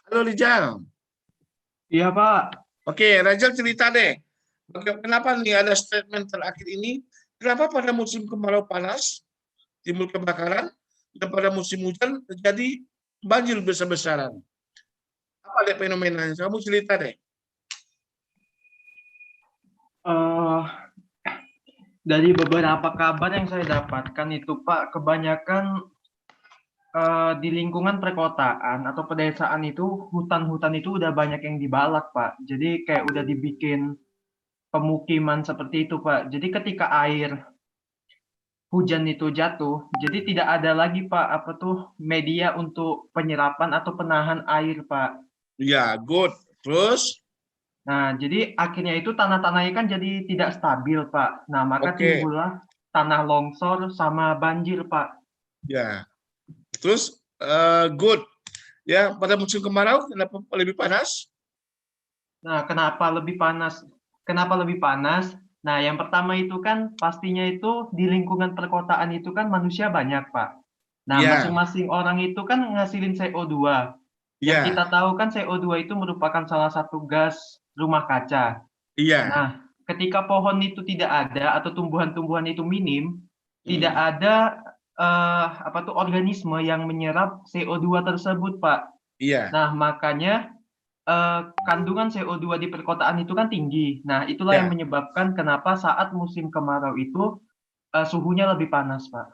Halo Rijal. Iya Pak. Oke, Rijal cerita deh. Kenapa nih ada statement terakhir ini? Kenapa pada musim kemarau panas timbul kebakaran dan pada musim hujan terjadi banjir besar-besaran? Apa deh fenomenanya? Kamu cerita deh. Dari beberapa kabar yang saya dapatkan itu Pak, kebanyakan di lingkungan perkotaan atau pedesaan itu hutan-hutan itu udah banyak yang dibalak Pak. Jadi kayak udah dibikin pemukiman seperti itu Pak. Jadi ketika air hujan itu jatuh, jadi tidak ada lagi Pak media untuk penyerapan atau penahan air Pak. Ya, good. Terus? Nah, jadi akhirnya itu tanah-tanahnya kan jadi tidak stabil Pak. Nah, maka timbullah tanah longsor sama banjir Pak. Ya. Terus good. Ya, pada musim kemarau kenapa lebih panas? Nah, kenapa lebih panas? Kenapa lebih panas? Nah, yang pertama itu kan pastinya itu di lingkungan perkotaan itu kan manusia banyak, Pak. Nah, masing-masing orang itu kan ngasilin CO2. Yang kita tahu kan CO2 itu merupakan salah satu gas rumah kaca. Nah, ketika pohon itu tidak ada atau tumbuhan-tumbuhan itu minim, tidak ada organisme yang menyerap CO2 tersebut, Pak. Nah, makanya kandungan CO2 di perkotaan itu kan tinggi. Nah, itulah yang menyebabkan kenapa saat musim kemarau itu suhunya lebih panas, Pak.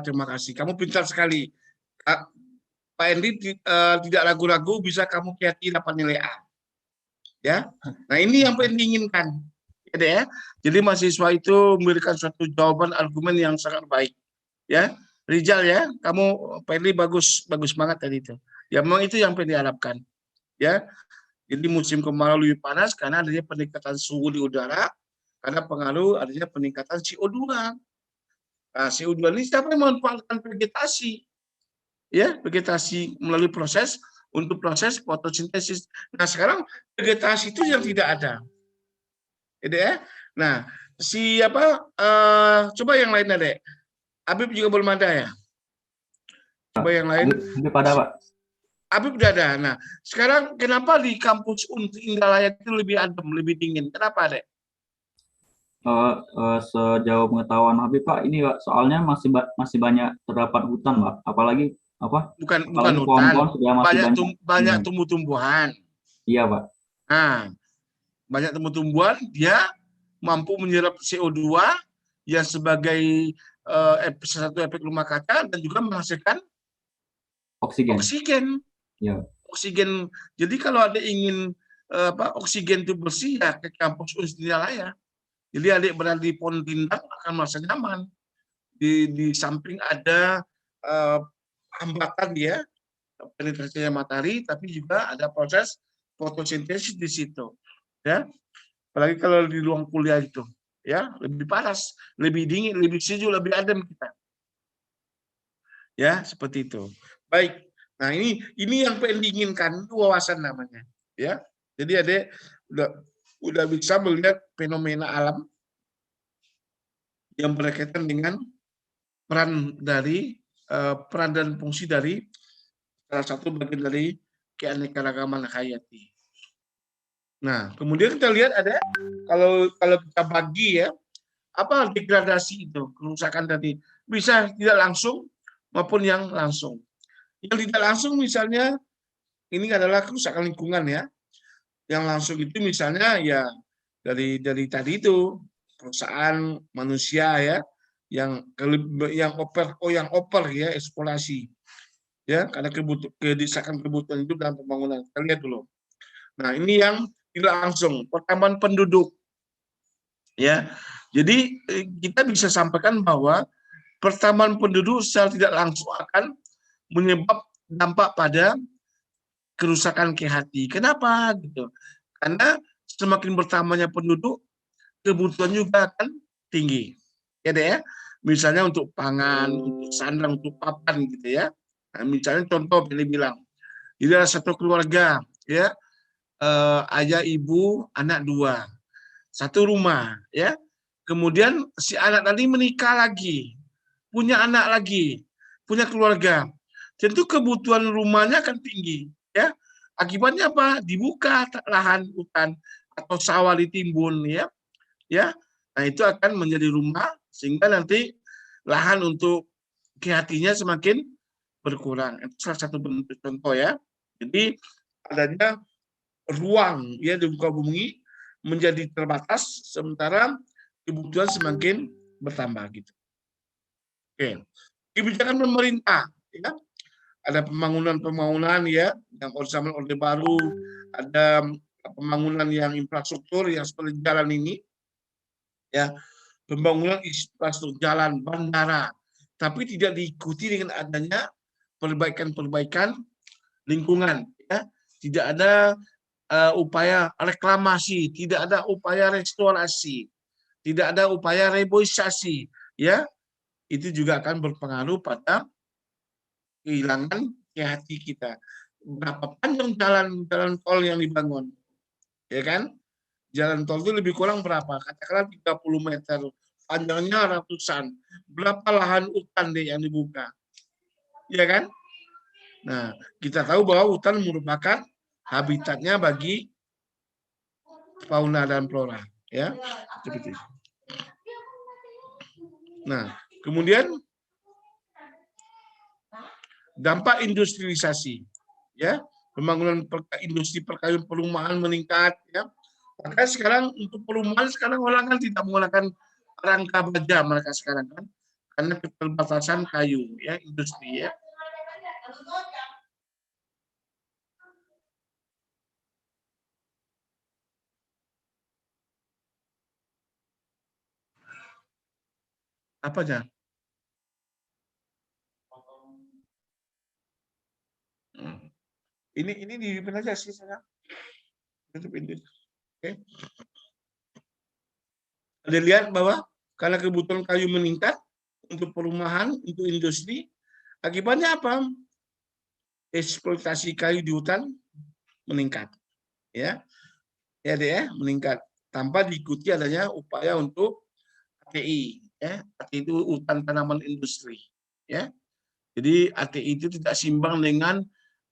Terima kasih. Kamu pintar sekali. Pak Hendy tidak ragu-ragu bisa kamu kiati dapat nilai A. Ya. Nah, ini yang pengen diinginkan. Ya. Jadi mahasiswa itu memberikan suatu jawaban argumen yang sangat baik. Ya. Rijal ya, kamu Pak Hendy bagus banget tadi itu. Ya memang itu yang pengen diharapkan. Ya. Jadi musim kemarau lebih panas karena adanya peningkatan suhu di udara, karena pengaruh adanya peningkatan CO2. Nah, CO2 ini siapa yang memanfaatkan vegetasi? Ya, vegetasi melalui proses fotosintesis. Nah, sekarang vegetasi itu yang tidak ada. Ya. Nah, coba yang lain ada. Habib juga belum ada ya? Coba yang lain. Belum ada, Pak. Habib udah ada. Nah, sekarang kenapa di kampus Indralaya itu lebih adem, lebih dingin? Kenapa, Dek? Sejauh pengetahuan Habib Pak, ini Pak, soalnya masih banyak terdapat hutan Pak, apalagi Bukan apalagi hutan, pohon-pohon sudah masih banyak. banyak tumbuh-tumbuhan. Iya Pak. Nah, banyak tumbuh-tumbuhan, dia mampu menyerap CO2 yang sebagai satu efek rumah kaca dan juga menghasilkan oksigen. Ya. Oksigen. Jadi kalau ada ingin oksigen itu bersih ya ke kampus Unsilaya. Jadi adik berada di Pohon Rindang akan merasa nyaman. Di samping ada hambatan ya, penetrasinya matahari, tapi juga ada proses fotosintesis di situ. Ya, apalagi kalau di ruang kuliah itu, ya lebih panas, lebih dingin, lebih sejuk, lebih adem kita. Ya, seperti itu. Baik. Nah, ini yang pengen diinginkan, itu wawasan namanya. Ya. Jadi adik udah bisa melihat fenomena alam yang berkaitan dengan peran dan fungsi dari salah satu bagian dari keanekaragaman hayati. Nah, kemudian kita lihat ada kalau kita bagi ya, apa degradasi itu, kerusakan tadi bisa tidak langsung maupun yang langsung. Yang tidak langsung misalnya ini adalah kerusakan lingkungan ya. Yang langsung itu misalnya ya dari tadi itu perusahaan manusia ya yang oper ya eksplorasi ya karena kebutuhan hidup dalam pembangunan. Kita lihat dulu. Nah, ini yang tidak langsung pertambahan penduduk ya. Jadi kita bisa sampaikan bahwa pertambahan penduduk secara tidak langsung akan menyebab dampak pada kerusakan kehati. Kenapa gitu? Karena semakin bertambahnya penduduk, kebutuhan juga akan tinggi. Ya deh ya. Misalnya untuk pangan, untuk sandang, untuk papan gitu ya. Nah, misalnya contoh ini bilang, jadi ada satu keluarga ya, ayah, ibu, anak 2, satu rumah ya. Kemudian si anak tadi menikah lagi, punya anak lagi, punya keluarga. Tentu kebutuhan rumahnya akan tinggi ya. Akibatnya apa? Dibuka lahan hutan atau sawah ditimbun ya. Ya. Nah, itu akan menjadi rumah sehingga nanti lahan untuk kehatinya semakin berkurang. Itu salah satu bentuk contoh ya. Jadi adanya ruang ya di muka bumi menjadi terbatas sementara kebutuhan semakin bertambah gitu. Oke. Kebijakan pemerintah ya. Ada pembangunan ya yang zaman Orde Baru, ada pembangunan yang infrastruktur yang seperti jalan ini ya, pembangunan infrastruktur jalan, bandara, tapi tidak diikuti dengan adanya perbaikan lingkungan ya. Tidak ada upaya reklamasi, tidak ada upaya restorasi, tidak ada upaya reboisasi ya. Itu juga akan berpengaruh pada kehilangan hati kita. Berapa panjang jalan tol yang dibangun, ya kan? Jalan tol itu lebih kurang berapa? Katakanlah 30 meter, panjangnya ratusan. Berapa lahan hutan deh yang dibuka, ya kan? Nah, kita tahu bahwa hutan merupakan habitatnya bagi fauna dan flora, ya. Seperti itu. Nah, kemudian dampak industrialisasi, ya, pembangunan industri perkawinan perumahan meningkat, ya. Maka sekarang untuk perumahan sekarang orang kan tidak menggunakan rangka baja mereka sekarang kan, karena keterbatasan kayu, ya, industri, ya. Apa aja? Ini di aja sih saya. Oke. Ada lihat bahwa karena kebutuhan kayu meningkat untuk perumahan, untuk industri, akibatnya apa? Eksploitasi kayu di hutan meningkat, ya, ya deh, ya, meningkat tanpa diikuti adanya upaya untuk ATI, ya, ATI itu hutan tanaman industri, ya. Jadi ATI itu tidak seimbang dengan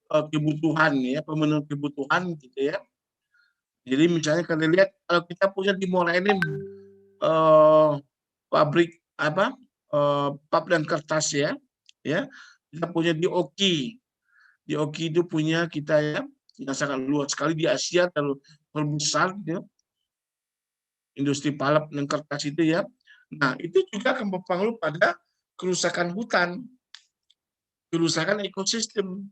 kebutuhan, ya, pemenuhan kebutuhan gitu ya. Jadi misalnya kalian lihat kalau kita punya di Muara Enim pabrik pulp dan kertas ya. Kita punya di Oki. Di Oki itu punya kita ya, yang sangat luas sekali di Asia, terbesar ya. Industri pulp dan kertas itu ya. Nah, itu juga akan berpengaruh pada kerusakan hutan, kerusakan ekosistem,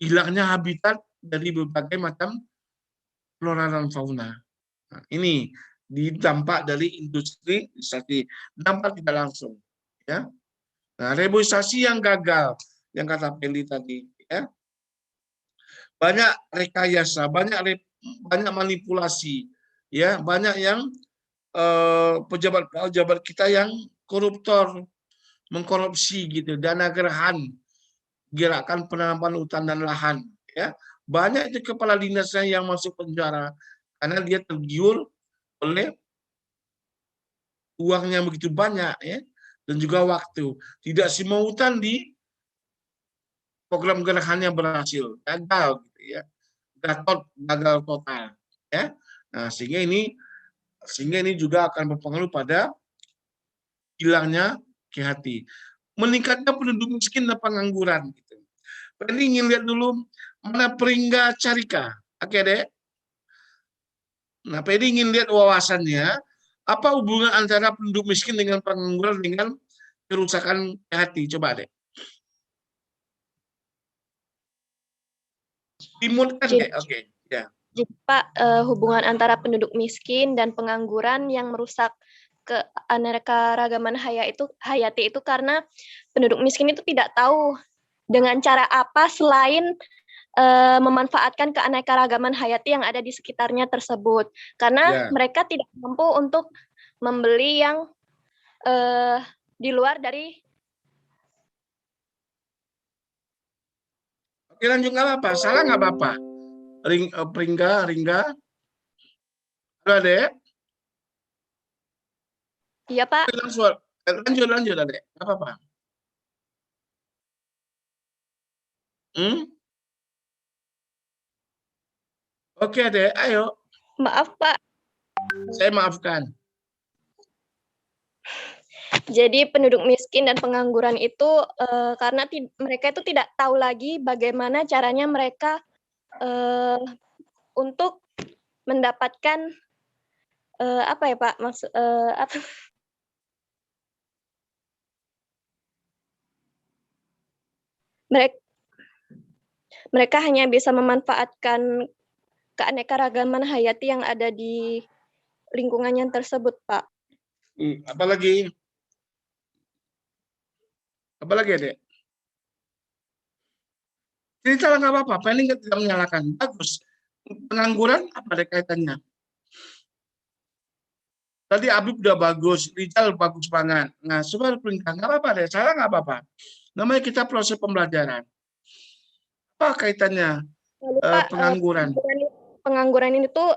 hilangnya habitat dari berbagai macam flora dan fauna. Nah, ini dampak dari industri, dampak tidak langsung. Ya. Nah, reboisasi yang gagal, yang kata Peli tadi, ya. Banyak rekayasa, banyak manipulasi, ya, banyak yang pejabat kita yang koruptor, mengkorupsi gitu, dana gerahan, gerakan penanaman hutan dan lahan, ya. Banyak itu kepala dinasnya yang masuk penjara karena dia tergiur oleh uangnya begitu banyak, ya, dan juga waktu. Tidak semua hutan di program gerakannya berhasil, gagal gitu ya, gagal total, ya. Nah, sehingga ini juga akan berpengaruh pada hilangnya KHT, meningkatnya penduduk miskin dan pengangguran. Gitu. Ini ingin lihat dulu mana Pringga Carika, oke deh. Nah, Pedi ingin lihat wawasannya, apa hubungan antara penduduk miskin dengan pengangguran dengan kerusakan KHT, coba deh. Dimulkan deh, oke. Ya. Jadi Pak, hubungan antara penduduk miskin dan pengangguran yang merusak keanekaragaman hayati itu karena penduduk miskin itu tidak tahu dengan cara apa selain memanfaatkan keanekaragaman hayati yang ada di sekitarnya tersebut. Karena mereka tidak mampu untuk membeli yang di luar dari. Oke, lanjut, nggak apa-apa. Salah nggak apa-apa. Pringga. Halo, Adek? Iya, Pak. Lanjut, Adek. Nggak apa-apa. Oke, Adek. Ayo. Maaf, Pak. Saya maafkan. Jadi penduduk miskin dan pengangguran itu karena mereka itu tidak tahu lagi bagaimana caranya mereka untuk mendapatkan apa ya Pak, maksud apa? Mereka hanya bisa memanfaatkan keanekaragaman hayati yang ada di lingkungannya tersebut, Pak. Apalagi, Adek? Cerita nggak apa-apa, paling tidak menyalahkan. Bagus. Pengangguran apa ada kaitannya? Tadi Habib udah bagus, Rizal bagus banget. Nah, coba Pringga, nggak apa-apa deh, salah nggak apa-apa. Namanya kita proses pembelajaran. Apa kaitannya pengangguran? Pengangguran ini tuh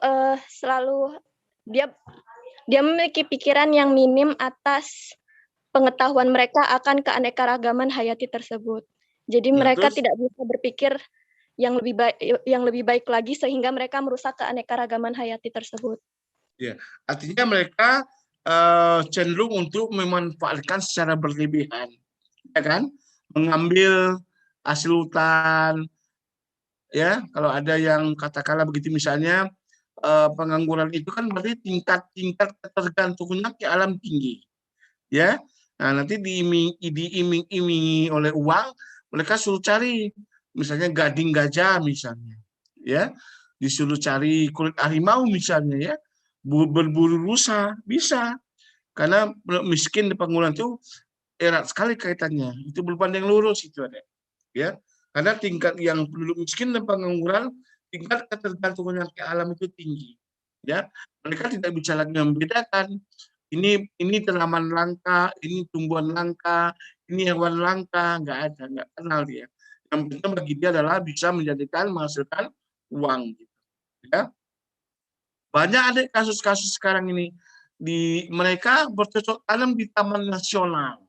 selalu dia memiliki pikiran yang minim atas pengetahuan mereka akan keanekaragaman hayati tersebut. Jadi mereka tidak bisa berpikir yang lebih baik lagi sehingga mereka merusak keanekaragaman hayati tersebut. Ya, artinya mereka cenderung untuk memanfaatkan secara berlebihan, ya kan? Mengambil hasil hutan, ya. Kalau ada yang katakanlah begitu, misalnya pengangguran itu kan berarti tingkat ketergantungannya ke alam tinggi, ya. Nah, nanti diiming-imingi oleh uang, mereka suruh cari, misalnya gading gajah misalnya, ya, disuruh cari kulit harimau misalnya, ya, berburu rusa bisa, karena miskin di pengangguran itu erat sekali kaitannya, itu berpandang lurus itu ada, ya, karena tingkat yang penduduk miskin dan pengangguran tingkat ketergantungan ke alam itu tinggi, ya, mereka tidak bisa lagi membedakan ini tanaman langka, ini tumbuhan langka, ini hewan langka, nggak kenal dia. Yang penting bagi dia adalah bisa menghasilkan uang. Gitu. Ya. Banyak ada kasus-kasus sekarang ini mereka bercocok tanam di taman nasional,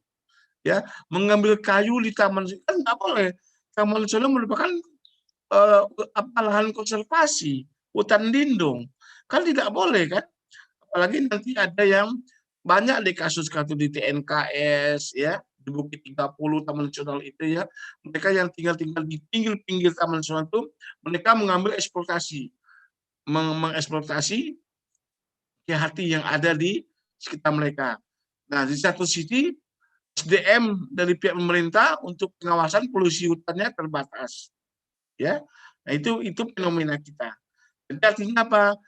ya, mengambil kayu di taman, kan nggak boleh. Taman nasional merupakan lahan konservasi, hutan lindung, kan tidak boleh kan? apalagi nanti ada yang banyak di kasus-kasus di TNKS ya, di Bukit 30 Taman Nasional itu ya, mereka yang tinggal di pinggir-pinggir Taman Nasional itu, mereka mengambil eksploitasi, mengeksploitasi hati yang ada di sekitar mereka. Nah, di satu sisi SDM dari pihak pemerintah untuk pengawasan polusi hutannya terbatas. Ya. Nah, itu fenomena kita. Jadi artinya apa?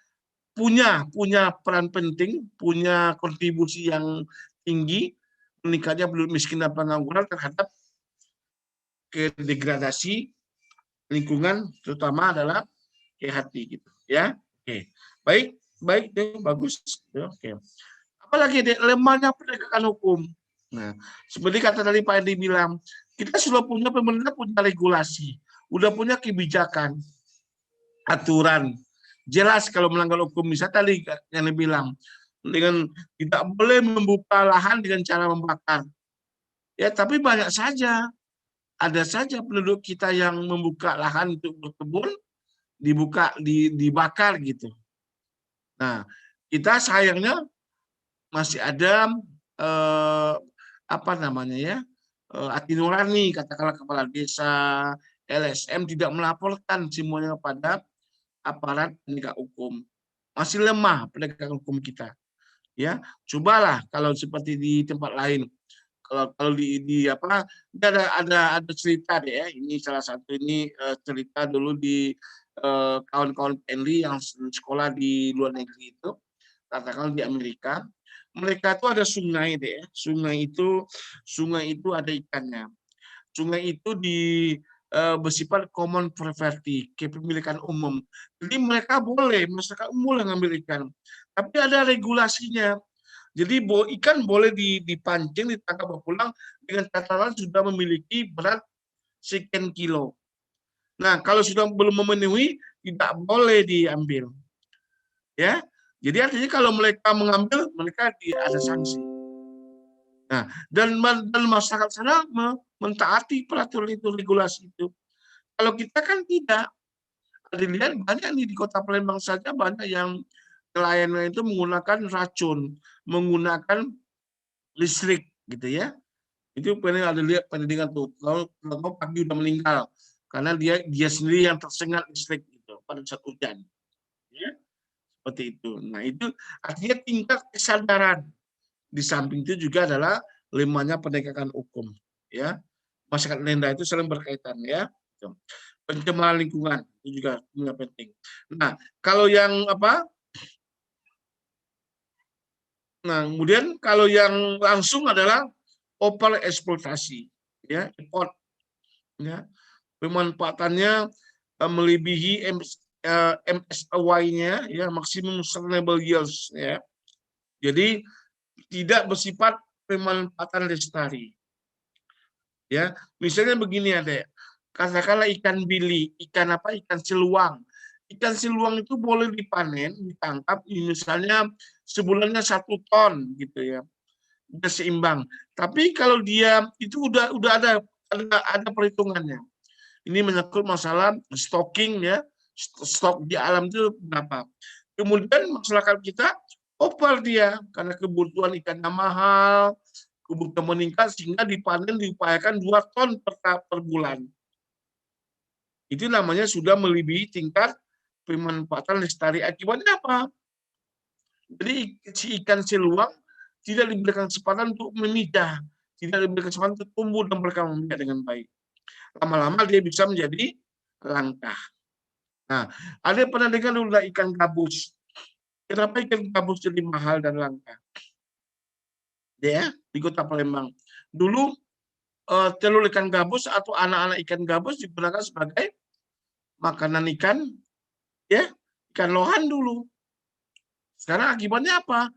Punya peran penting, punya kontribusi yang tinggi meningkatnya penduduk miskin dan pengangguran terhadap degradasi lingkungan, terutama adalah hati gitu ya. Oke. Baik deh, bagus. Oke. Apalagi lemahnya penegakan hukum. Nah, seperti kata tadi Pak Edi bilang, kita sudah punya, pemerintah punya regulasi, udah punya kebijakan, aturan, jelas kalau melanggar hukum. Misalnya tadi yang dibilang, dengan tidak boleh membuka lahan dengan cara membakar. Ya, tapi banyak saja, ada saja penduduk kita yang membuka lahan untuk berkebun, dibakar gitu. Nah, kita sayangnya masih ada hati nurani, katakanlah kepala desa, LSM tidak melaporkan semuanya kepada aparat penegak hukum. Masih lemah penegakan hukum kita. Ya, cobalah kalau seperti di tempat lain. Kalau ada cerita deh ya. Ini salah satu cerita dulu di kawan-kawan PNI yang sekolah di luar negeri itu, katakanlah di Amerika. Mereka itu ada sungai deh, sungai itu ada ikannya. Sungai itu bersifat common property, kepemilikan umum. Jadi mereka masyarakat umum boleh ngambil ikan. Tapi ada regulasinya. Jadi ikan boleh dipancing, ditangkap pulang dengan catatan sudah memiliki berat sekian kilo. Nah, kalau sudah belum memenuhi, tidak boleh diambil. Ya. Jadi artinya kalau mereka mengambil, mereka ada sanksi. Nah, dan masyarakat sana mentaati peraturan itu, regulasi itu. Kalau kita kan tidak. Dilihat banyak nih di Kota Palembang saja, banyak yang nelayan itu menggunakan racun, menggunakan listrik gitu ya. Itu pernah ada lihat pendidikan tuh. Kalau pagi udah meninggal karena dia sendiri yang tersengat listrik gitu pada saat hujan. Ya. Seperti itu. Nah, itu artinya tingkat kesadaran. Di samping itu juga adalah lemahnya penegakan hukum. Ya, masyarakat lenda itu saling berkaitan ya. Pencemaran lingkungan itu juga penting. Nah, kalau yang Nah, kemudian kalau yang langsung adalah over eksploitasi, ya, import, ya, pemanfaatannya melebihi MSY-nya, ya, maximum sustainable yields, ya. Jadi tidak bersifat pemanfaatan lestari. Ya, misalnya begini ada, katakanlah ikan bili, ikan seluang. Ikan seluang itu boleh dipanen, ditangkap, misalnya sebulannya 1 ton gitu ya, udah seimbang. Tapi kalau dia itu udah ada perhitungannya. Ini menyangkut masalah stocking ya, stok di alam itu berapa. Kemudian masyarakat kita over dia karena kebutuhan ikannya mahal, kebutuhan meningkat sehingga dipanen diupayakan 2 ton per bulan. Itu namanya sudah melebihi tingkat pemanfaatan lestari. Akibatnya apa? Jadi si ikan seluang tidak diberikan kesempatan untuk memijah, tidak diberikan kesempatan untuk tumbuh dan berkembang dengan baik. Lama-lama dia bisa menjadi langka. Nah, ada yang pernah dengar dulu ikan gabus. Kenapa ikan gabus jadi mahal dan langka? Ya, di Kota Palembang. Dulu telur ikan gabus atau anak-anak ikan gabus digunakan sebagai makanan ikan, ya, ikan lohan dulu. Sekarang akibatnya apa?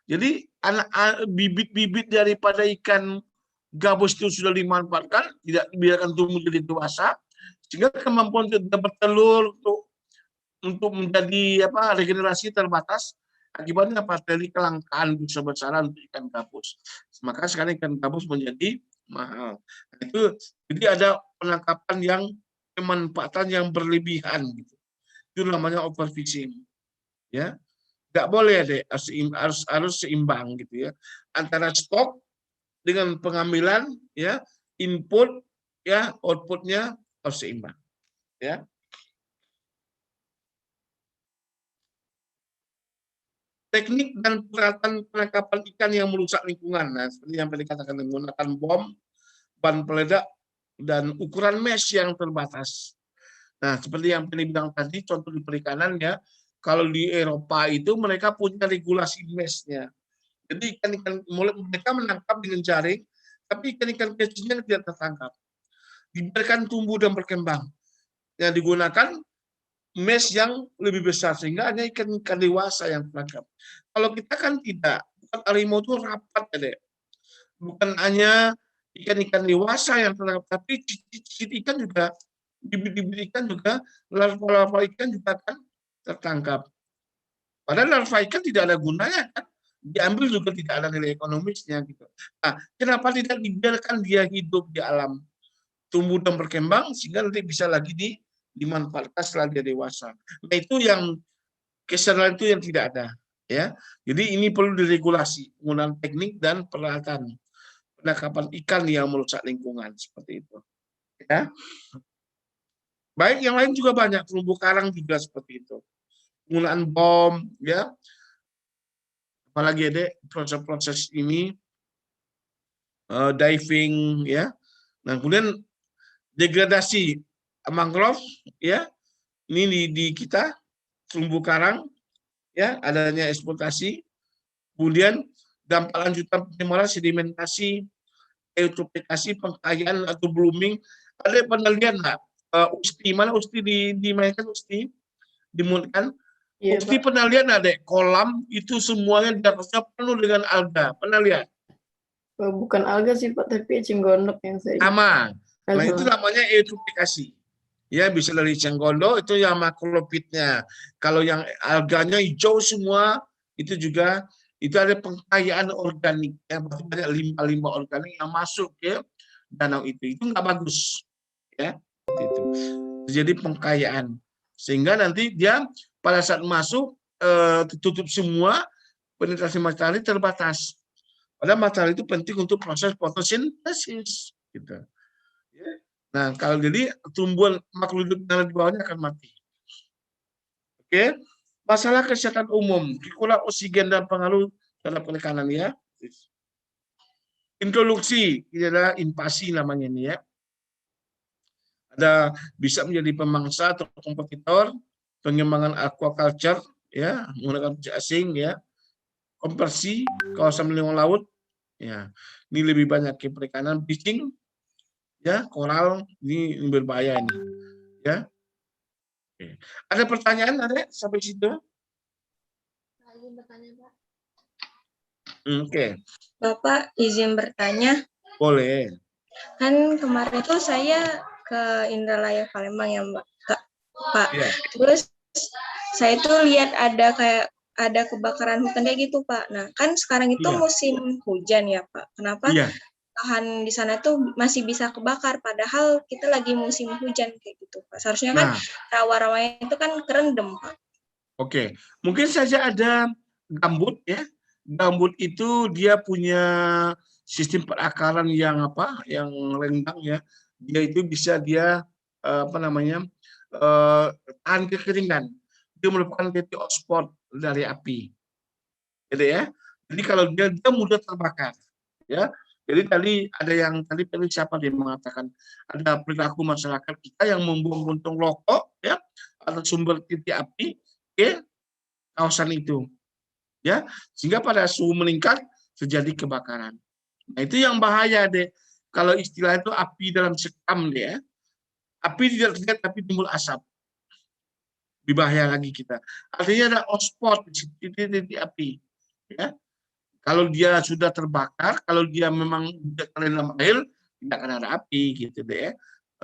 Jadi bibit-bibit daripada ikan gabus itu sudah dimanfaatkan, tidak dibiarkan tumbuh jadi dewasa, sehingga kemampuan untuk bertelur untuk menjadi regenerasi terbatas. Akibatnya apa? Dari kelangkaan besar-besaran untuk ikan gabus. Maka sekarang ikan gabus menjadi mahal. Jadi ada penangkapan yang pemanfaatan yang berlebihan gitu. Itu namanya overfishing. Ya. Nggak boleh deh, harus seimbang gitu ya, antara stok dengan pengambilan ya, input ya, outputnya harus seimbang ya. Teknik dan peralatan penangkapan ikan yang merusak lingkungan. Nah, seperti yang tadi katakan, menggunakan bom, ban peledak, dan ukuran mesh yang terbatas. Nah, seperti yang Penny bilang tadi, contoh di perikanan ya, kalau di Eropa itu mereka punya regulasi meshnya. Jadi ikan-ikan mereka menangkap dengan jaring, tapi ikan-ikan kecilnya tidak tertangkap. Dibiarkan tumbuh dan berkembang. Yang digunakan mesh yang lebih besar, sehingga hanya ikan-ikan dewasa yang tertangkap. Kalau kita kan tidak, harimau itu rapat ya, Dek. Bukan hanya ikan-ikan dewasa yang tertangkap, tapi cicit ikan juga, bibit-bibit ikan juga, larva-larva ikan juga akan tertangkap. Padahal larva ikan tidak ada gunanya kan, diambil juga tidak ada nilai ekonomisnya gitu. Nah, kenapa tidak dibiarkan dia hidup di alam, tumbuh dan berkembang sehingga nanti bisa lagi dimanfaatkan setelah dia dewasa. Nah, itu yang kesadaran itu yang tidak ada ya. Jadi ini perlu diregulasi penggunaan teknik dan peralatan penangkapan ikan yang merusak lingkungan seperti itu ya. Baik, yang lain juga banyak, terumbu karang juga seperti itu, penggunaan bom ya, apalagi ada proses-proses ini diving ya. Nah, kemudian degradasi mangrove ya, ini di kita terumbu karang ya, adanya eksploitasi, kemudian dampak lanjutan pencemaran sedimentasi, eutrofikasi, pengkayaan atau blooming. Ada penelitian nggak? Usti, mana Usti dimainkan Usti? Dimulkan. Iya, Usti Pak. pernah lihat nggak, Dek? Kolam itu semuanya di atasnya penuh dengan alga. Pernah lihat? Bukan alga sih, Pak, tapi eceng gondok yang saya Sama. Nah, itu namanya eutrofikasi. Ya, bisa dari cenggondo, itu yang makrofitnya. Kalau yang alganya hijau semua, itu juga itu ada pengkayaan organik. Ya, banyak limbah-limbah organik yang masuk ke danau itu. Itu nggak bagus. Ya, itu. Jadi pengkayaan. Sehingga nanti dia pada saat masuk tertutup semua, penetrasi matahari terbatas. Padahal matahari itu penting untuk proses fotosintesis. Gitu. Nah, kalau jadi tumbuhan makhluk hidup yang di bawahnya akan mati. Oke, masalah kesehatan umum, kurang oksigen dan pengaruh terhadap penekanan ya. Introduksi, ini adalah invasi namanya ini ya. Ada bisa menjadi pemangsa atau kompetitor, pengembangan aquaculture ya, menggunakan biji asing ya, konversi kawasan lingkungan laut ya. Ini lebih banyak ke perikanan, bleaching ya, koral ini berbahaya ini ya. Oke. Ada pertanyaan ada sampai situ? Izin bertanya, Pak. Oke. Bapak izin bertanya. Boleh. Kan kemarin itu saya ke Indralaya Palembang ya, Pak. Ya. Terus saya tuh lihat ada kebakaran hutan kayak gitu, Pak. Nah, kan sekarang itu musim hujan ya, Pak. Kenapa lahan di sana tuh masih bisa kebakar padahal kita lagi musim hujan kayak gitu, Pak. Seharusnya kan rawa-rawanya itu kan kerendam, Pak. Oke. Mungkin saja ada gambut ya. Gambut itu dia punya sistem perakaran yang yang renggang ya. Dia itu bisa tahan kekeringan. Dia merupakan titik hotspot dari api. Jadi ya. Jadi kalau dia mudah terbakar ya. Jadi tadi siapa dia mengatakan ada perilaku masyarakat kita yang membuang puntung rokok ya atau sumber titik api ke kawasan itu ya, sehingga pada suhu meningkat terjadi kebakaran. Nah, itu yang bahaya deh. Kalau istilah itu api dalam sekam deh ya. Api tidak terlihat tapi timbul asap. Lebih bahaya lagi kita. Artinya ada hotspot di titik api ya. Kalau dia sudah terbakar, kalau dia memang tidak terendam air, tidak akan ada api gitu deh ya.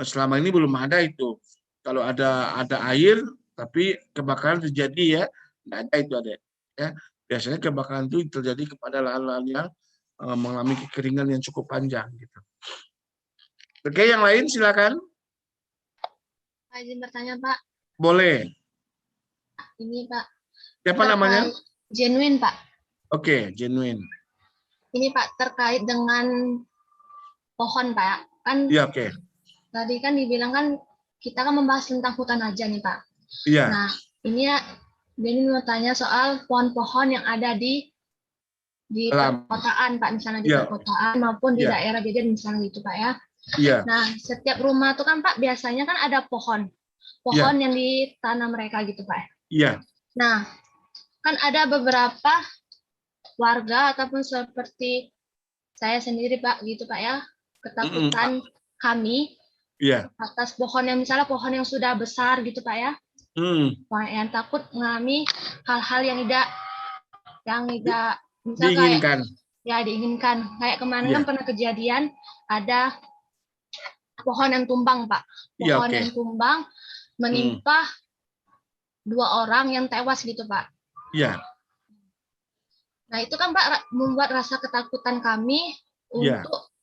Selama ini belum ada itu. Kalau ada air tapi kebakaran terjadi ya, tidak ada itu ada ya. Biasanya kebakaran itu terjadi kepada lahan-lahan yang mengalami kekeringan yang cukup panjang gitu. Oke, yang lain silakan. Izin bertanya, Pak. Boleh. Ini, Pak. Siapa namanya? Genuine, Pak. Oke, genuine. Ini Pak terkait dengan pohon, Pak. Kan Iya, oke. tadi kan dibilang kan kita kan membahas tentang hutan aja nih, Pak. Iya. Nah, ini ya Denny mau tanya soal pohon-pohon yang ada di perkotaan, Pak, misalnya di perkotaan maupun di daerah jajan misalnya gitu, Pak ya. Iya. Nah, setiap rumah tuh kan Pak biasanya kan ada pohon yang ditanam mereka gitu, Pak. Iya. Nah, kan ada beberapa warga ataupun seperti saya sendiri, Pak, gitu, Pak ya, ketakutan kami atas pohon yang misalnya pohon yang sudah besar gitu, Pak ya. Yang takut mengalami hal-hal yang tidak misal diinginkan. Kayak diinginkan. Kayak kemarin kan pernah kejadian ada pohon yang tumbang, Pak. Pohon yang tumbang menimpa 2 orang yang tewas gitu, Pak. Iya. Nah, itu kan Pak membuat rasa ketakutan kami untuk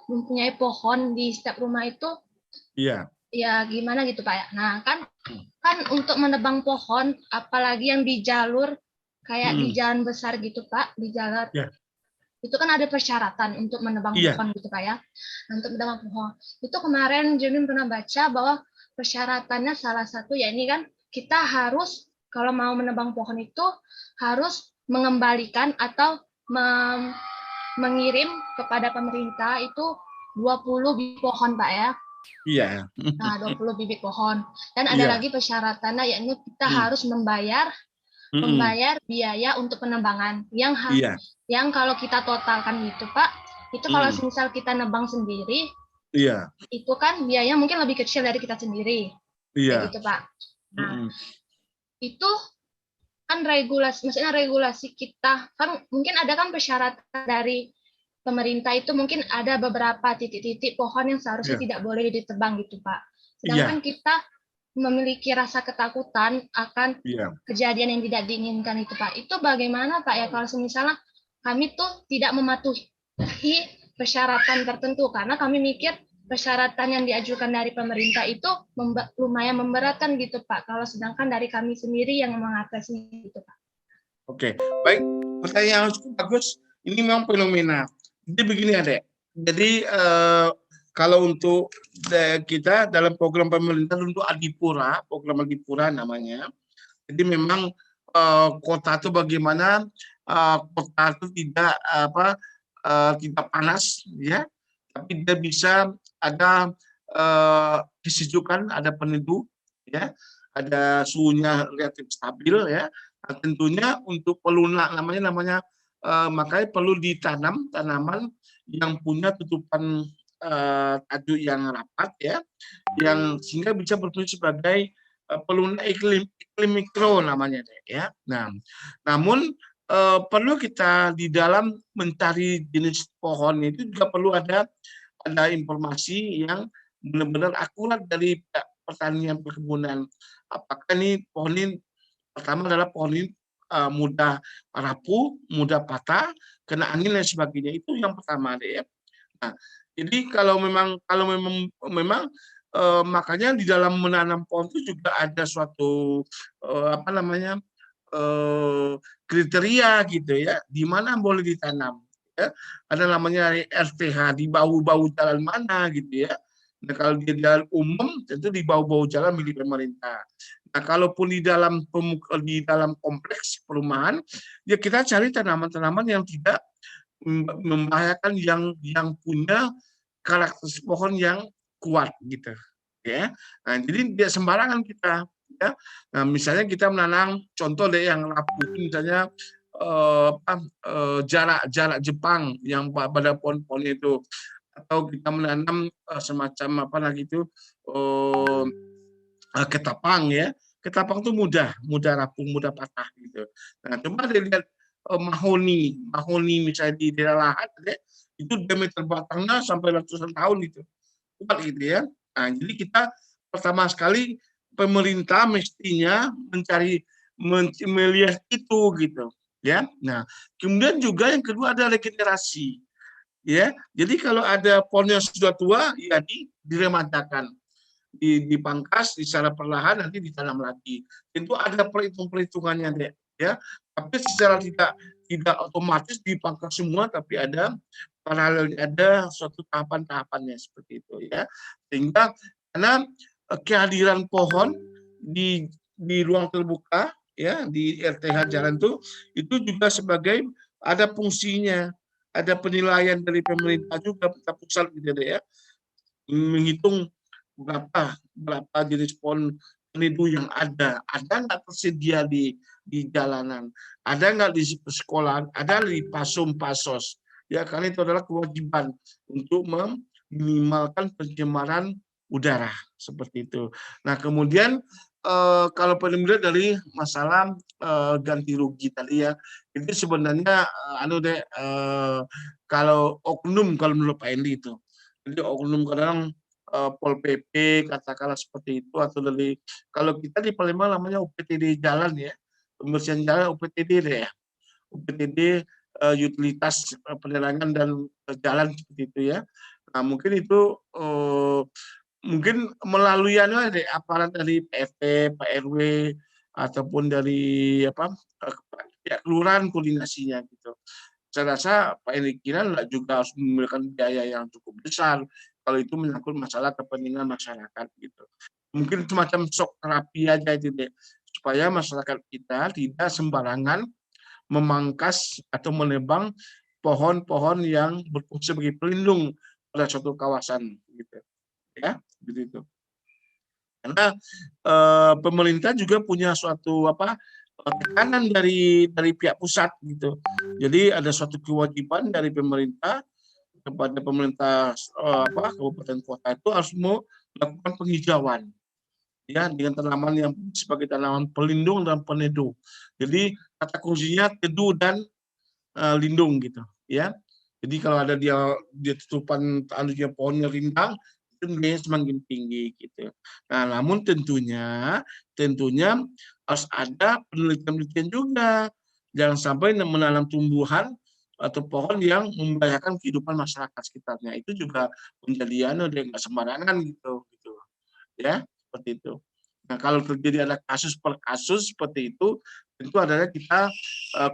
mempunyai pohon di setiap rumah itu. Iya. Ya gimana gitu, Pak ya. Nah, kan untuk menebang pohon apalagi yang di jalur kayak di jalan besar gitu, Pak, di jalan. Itu kan ada persyaratan untuk menebang pohon gitu, Pak ya. Nah, untuk menebang pohon. Itu kemarin Jemin pernah baca bahwa persyaratannya salah satu ya ini kan kita harus kalau mau menebang pohon itu harus mengembalikan atau mengirim kepada pemerintah itu 20 bibit pohon, Pak ya. Iya. Nah, 20 bibit pohon. Dan ada lagi persyaratannya yakni kita harus membayar biaya untuk penebangan yang kalau kita totalkan gitu, Pak, itu kalau misal kita nebang sendiri itu kan biaya mungkin lebih kecil dari kita sendiri kayak gitu, Pak. Nah, itu kan regulasi kita kan mungkin ada kan persyaratan dari pemerintah itu mungkin ada beberapa titik-titik pohon yang seharusnya tidak boleh ditebang gitu, Pak. Sedangkan kita memiliki rasa ketakutan akan kejadian yang tidak diinginkan itu, Pak. Itu bagaimana, Pak ya kalau misalnya kami tuh tidak mematuhi persyaratan tertentu karena kami mikir persyaratan yang diajukan dari pemerintah itu lumayan memberatkan gitu, Pak. Kalau sedangkan dari kami sendiri yang mengatasi gitu, Pak. Oke, baik. Pertanyaan yang cukup bagus. Ini memang fenomena. Jadi begini, Adek. Jadi kalau untuk kita dalam program pemerintah untuk Adipura, program Adipura namanya. Jadi memang kota itu bagaimana kota itu tidak tidak panas, ya, tapi dia bisa ada kesejukan, ada peneduh, ya, ada suhunya relatif stabil, ya. Nah, tentunya untuk pelunak namanya makanya perlu ditanam tanaman yang punya tutupan tajuk yang rapat, ya, yang sehingga bisa berfungsi sebagai pelunak iklim mikro namanya, ya. Nah, namun perlu kita di dalam mencari jenis pohon itu juga perlu ada informasi yang benar-benar akurat dari pertanian perkebunan. Apakah ini pohon ini pertama adalah pohon ini mudah rapuh, mudah patah, kena angin dan sebagainya. Itu yang pertama, ya. Nah, jadi kalau memang makanya di dalam menanam pohon itu juga ada suatu kriteria gitu, ya, di mana boleh ditanam, ya. Ada namanya RTH di bahu-bahu jalan mana gitu, ya. Nah, kalau di jalan umum tentu di bahu-bahu jalan milik pemerintah. Nah, kalaupun di dalam kompleks perumahan, ya kita cari tanaman-tanaman yang tidak membahayakan, yang punya karakteristik pohon yang kuat gitu, ya. Nah, jadi tidak sembarangan kita, ya. Nah, misalnya kita menanam contoh deh yang rapuh, misalnya jarak Jepang yang pada pohon-pohon itu, atau kita menanam semacam ketapang, ya. Ketapang itu mudah rapuh, mudah patah gitu. Nah, coba dilihat mahoni misalnya di daerah lahat, ya, itu diameter batangnya sampai ratusan tahun gitu, kuat gitu, ya. Nah, jadi kita pertama sekali pemerintah mestinya melihat itu gitu, ya. Nah, kemudian juga yang kedua ada regenerasi, ya. Jadi kalau ada pohon yang sudah tua, ya diremajakan, dipangkas secara perlahan, nanti ditanam lagi. Tentu ada perhitungannya, Dek. ya. Tapi secara tidak otomatis dipangkas semua, tapi ada paralel, ada suatu tahapan-tahapannya seperti itu ya. Sehingga karena kehadiran pohon di ruang terbuka ya, di RTH jalan itu juga sebagai ada fungsinya, ada penilaian dari pemerintah juga, pemerintah pusat gitu ya, menghitung berapa jenis pohon peneduh yang ada nggak tersedia di jalanan, ada nggak di sekolahan, ada di pasos ya, karena itu adalah kewajiban untuk meminimalkan pencemaran udara seperti itu. Nah kemudian kalau penilaian dari masalah ganti rugi tadi ya, itu sebenarnya kalau oknum, kalau menurut Pak Endi itu, jadi oknum kadang Pol PP katakanlah seperti itu, atau dari kalau kita di Palembang namanya UPTD jalan ya, pembersihan jalan UPTD deh ya, UPTD utilitas penerangan dan jalan seperti itu ya. Nah mungkin itu mungkin melalui aparat dari PRT, Pak RW ataupun dari pihak kelurahan koordinasinya gitu. Saya rasa Pak Endi Kira juga harus memberikan biaya yang cukup besar kalau itu menyangkut masalah kepentingan masyarakat gitu. Mungkin semacam shock terapi aja itu deh, supaya masyarakat kita tidak sembarangan memangkas atau menebang pohon-pohon yang berfungsi sebagai pelindung pada suatu kawasan gitu ya, begitu. Karena pemerintah juga punya suatu tekanan dari pihak pusat gitu. Jadi ada suatu kewajiban dari pemerintah kepada pemerintah kabupaten kota itu harus melakukan penghijauan ya, dengan tanaman yang sebagai tanaman pelindung dan peneduh. Jadi kata kuncinya teduh dan lindung gitu ya. Jadi kalau ada dia tutupan tanduknya pohonnya rindang, itu nilainya semakin tinggi gitu. Nah, namun tentunya harus ada penelitian juga. Jangan sampai menanam tumbuhan atau pohon yang membahayakan kehidupan masyarakat sekitarnya. Itu juga menjadi nggak sembarangan gitu ya, seperti itu. Nah kalau terjadi ada kasus per kasus seperti itu, tentu adalah kita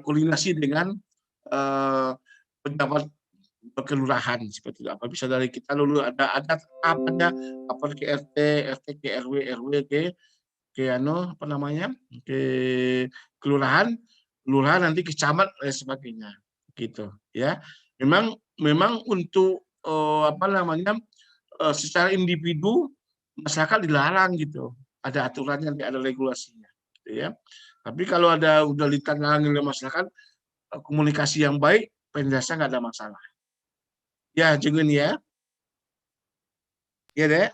koordinasi dengan pejabat kelurahan seperti itu. Apa bisa dari kita dulu ada apanya, apa ke RT ke RW ke kelurahan nanti ke camat dan sebagainya gitu ya. Memang untuk secara individu masyarakat dilarang gitu, ada aturannya, ada regulasinya gitu ya. Tapi kalau udah ditangani oleh masyarakat, komunikasi yang baik, penjelasan nggak ada masalah ya, Jengun ya. Ya deh.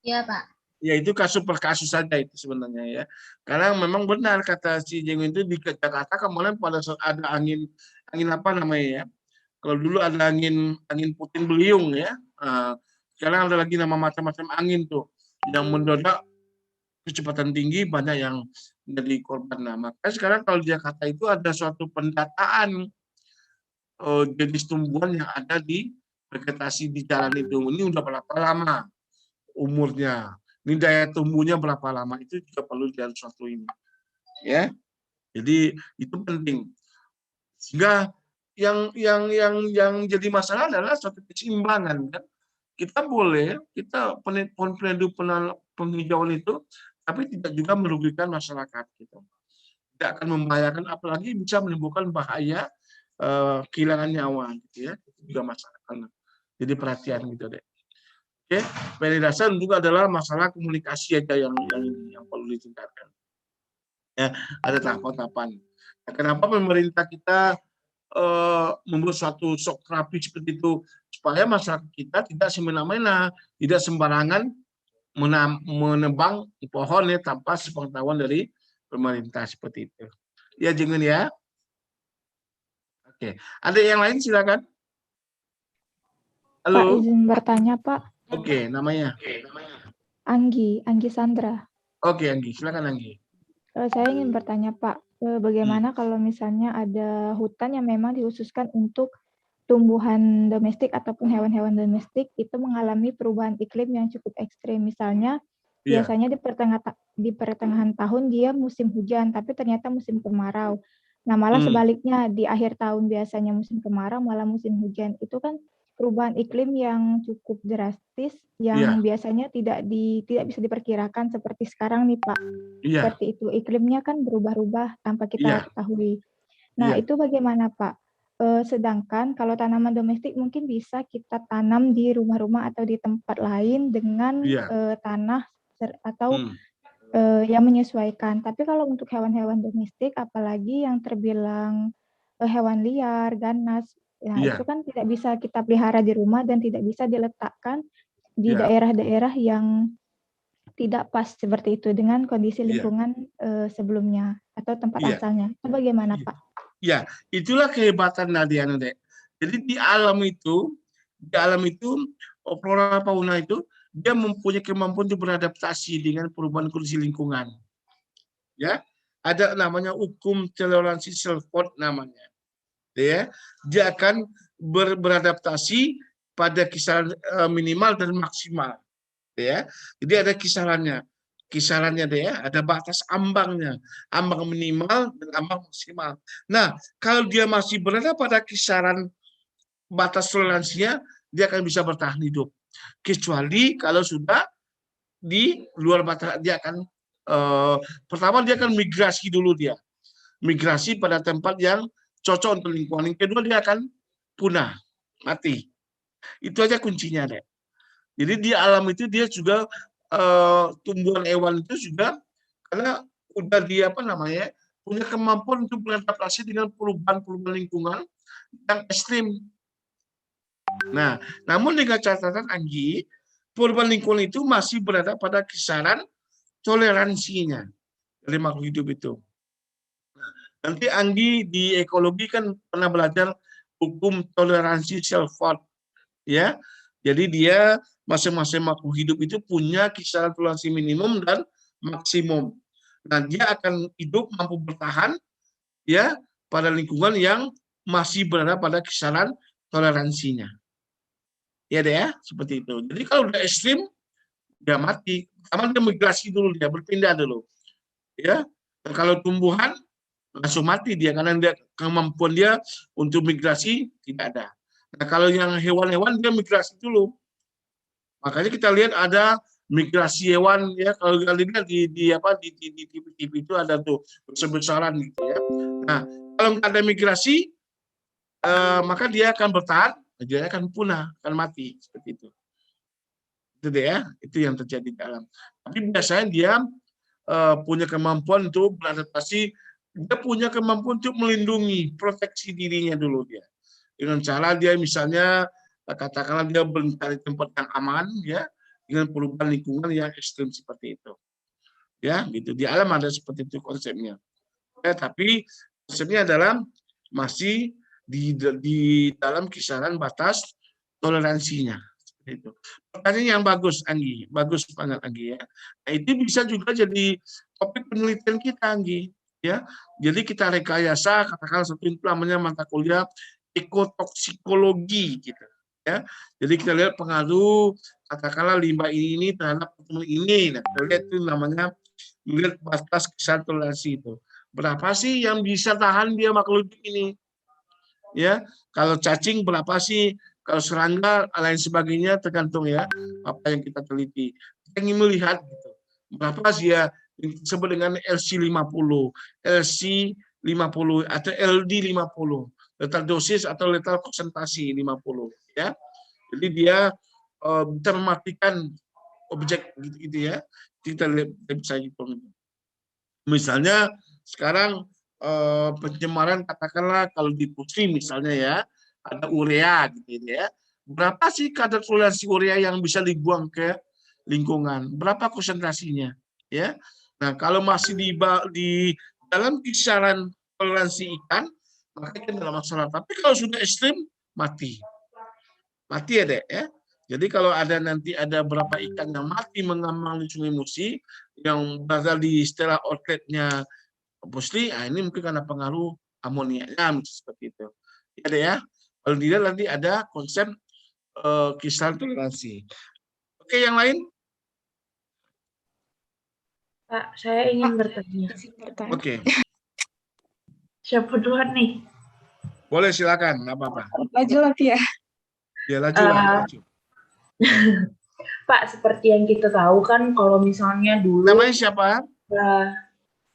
Iya Pak. Ya itu kasus per kasus saja itu sebenarnya ya. Karena memang benar kata si Jengun itu, di Jakarta kemarin pada saat ada angin apa namanya ya, kalau dulu ada angin puting beliung ya, sekarang ada lagi nama macam-macam angin tuh yang mendadak kecepatan tinggi, banyak yang menjadi korban. Nah, maka sekarang kalau di Jakarta itu ada suatu pendataan jenis tumbuhan yang ada di vegetasi di jalan itu. Ini udah berapa lama umurnya, ini daya tumbuhnya berapa lama, itu juga perlu dilihat suatu ini ya. Jadi itu penting, sehingga yang jadi masalah adalah suatu keseimbangan kan. Kita pohon peneduh penghijauan itu, tapi tidak juga merugikan masyarakat gitu. Tidak akan membahayakan, apalagi bisa menimbulkan bahaya kehilangan nyawa gitu ya. Itu juga masalah. Jadi perhatian gitu deh. Oke, penjelasan juga adalah masalah komunikasi aja yang perlu ditingkatkan. Ya, ada tahapan-tahapan. Nah, kenapa pemerintah kita membuat suatu shock terapi seperti itu, supaya masyarakat kita tidak semena-mena, tidak sembarangan menebang pohon ya tanpa sepengetahuan dari pemerintah seperti itu. Ya, Jengun ya. Oke, ada yang lain silakan. Halo. Pak, izin bertanya Pak. Oke, namanya? Anggi Sandra. Oke, Anggi, silakan Anggi. Saya ingin bertanya Pak, bagaimana kalau misalnya ada hutan yang memang dikhususkan untuk tumbuhan domestik ataupun hewan-hewan domestik itu mengalami perubahan iklim yang cukup ekstrim, misalnya Biasanya di pertengahan tahun dia musim hujan, tapi ternyata musim kemarau. Nah, malah sebaliknya di akhir tahun biasanya musim kemarau, malah musim hujan. Itu kan perubahan iklim yang cukup drastis, yang biasanya tidak bisa diperkirakan seperti sekarang nih, Pak. Seperti itu, iklimnya kan berubah-ubah tanpa kita ketahui. Nah, itu bagaimana, Pak? Sedangkan kalau tanaman domestik mungkin bisa kita tanam di rumah-rumah atau di tempat lain dengan tanah atau yang menyesuaikan. Tapi kalau untuk hewan-hewan domestik, apalagi yang terbilang hewan liar, ganas, nah itu kan tidak bisa kita pelihara di rumah dan tidak bisa diletakkan di daerah-daerah yang tidak pas seperti itu dengan kondisi lingkungan sebelumnya atau tempat asalnya. Itu bagaimana, Pak? Ya, itulah kehebatan Nadia. Jadi di alam itu flora fauna itu dia mempunyai kemampuan untuk beradaptasi dengan perubahan kondisi lingkungan. Ya, ada namanya hukum toleransi Shelford namanya. Ya, dia akan beradaptasi pada kisaran minimal dan maksimal. Ya, jadi ada kisarannya deh ya, ada batas ambangnya, ambang minimal dan ambang maksimal. Nah, kalau dia masih berada pada kisaran batas toleransinya, dia akan bisa bertahan hidup. Kecuali kalau sudah di luar batas, dia akan pertama dia akan migrasi dulu migrasi pada tempat yang cocok untuk lingkungan. Yang kedua dia akan punah, mati. Itu aja kuncinya deh. Jadi di alam itu dia juga tumbuhan hewan itu juga karena udah dia punya kemampuan untuk beradaptasi dengan perubahan lingkungan yang ekstrim. Nah, namun dengan catatan Anggi, perubahan lingkungan itu masih berada pada kisaran toleransinya dari makhluk hidup itu. Nanti Anggi di ekologi kan pernah belajar hukum toleransi Shelford, ya. Jadi dia masing-masing makhluk hidup itu punya kisaran toleransi minimum dan maksimum. Nah, dia akan hidup mampu bertahan ya pada lingkungan yang masih berada pada kisaran toleransinya. Ya deh ya, seperti itu. Jadi kalau udah ekstrim, dia mati. Pertama dia migrasi dulu, dia berpindah dulu. Ya, dan kalau tumbuhan langsung mati dia karena kemampuan dia untuk migrasi tidak ada. Nah, kalau yang hewan-hewan dia migrasi dulu. Makanya kita lihat ada migrasi hewan ya, kalau kita lihat di TV itu ada tuh besar-besaran gitu ya. Nah, kalau nggak ada migrasi maka dia akan bertahan, dia akan punah, akan mati seperti itu. Itu deh ya, itu yang terjadi di alam. Tapi biasanya dia punya kemampuan untuk beradaptasi, dia punya kemampuan untuk melindungi, proteksi dirinya dulu dia. Dengan cara dia misalnya katakanlah dia mencari tempat yang aman ya dengan perubahan lingkungan yang ekstrim seperti itu. Ya, gitu. Di alam ada seperti itu konsepnya. Ya, tapi konsepnya adalah masih di dalam kisaran batas toleransinya. Seperti itu. Pertanyaan yang bagus, Anggi. Bagus banget, Anggi ya. Nah, itu bisa juga jadi topik penelitian kita, Anggi. Ya, jadi kita rekayasa, katakan satu itu namanya mata kuliah ekotoksikologi gitu. Ya, jadi kita lihat pengaruh katakanlah limbah ini terhadap pertemuan ini. Nah, kita lihat itu namanya melihat batas kisaran toleransi itu. Berapa sih yang bisa tahan dia makhluk ini? Ya, kalau cacing berapa sih? Kalau serangga lain sebagainya tergantung ya apa yang kita teliti. Kita ingin melihat gitu. Berapa sih ya disebut dengan LC50, LC50 atau LD50. Letal dosis atau letal konsentrasi 50 ya. Jadi dia bisa mematikan objek gitu ya. Kita lihat bisa hitung. Misalnya sekarang pencemaran katakanlah kalau di industri misalnya ya ada urea gitu ya. Berapa sih kadar toleransi urea yang bisa dibuang ke lingkungan? Berapa konsentrasinya ya? Nah, kalau masih di dalam kisaran toleransi ikan maka itu tidak masalah. Tapi kalau sudah ekstrim, mati. Mati ya, Dek. Ya? Jadi kalau ada nanti ada berapa ikan yang mati mengambang di Sungai Musi, yang berada di istilah outletnya Pusli, ini mungkin karena pengaruh amoniaknya, seperti itu. Ya, Dek ya. Kalau tidak nanti ada konsep kisaran toleransi. Oke, yang lain? Pak, saya ingin bertanya. Oke. Siapa duluan nih? Boleh, silakan, nggak apa-apa. Maju lagi ya. Ya, laju lah. Laju. Pak, seperti yang kita tahu kan kalau misalnya dulu... Namanya siapa?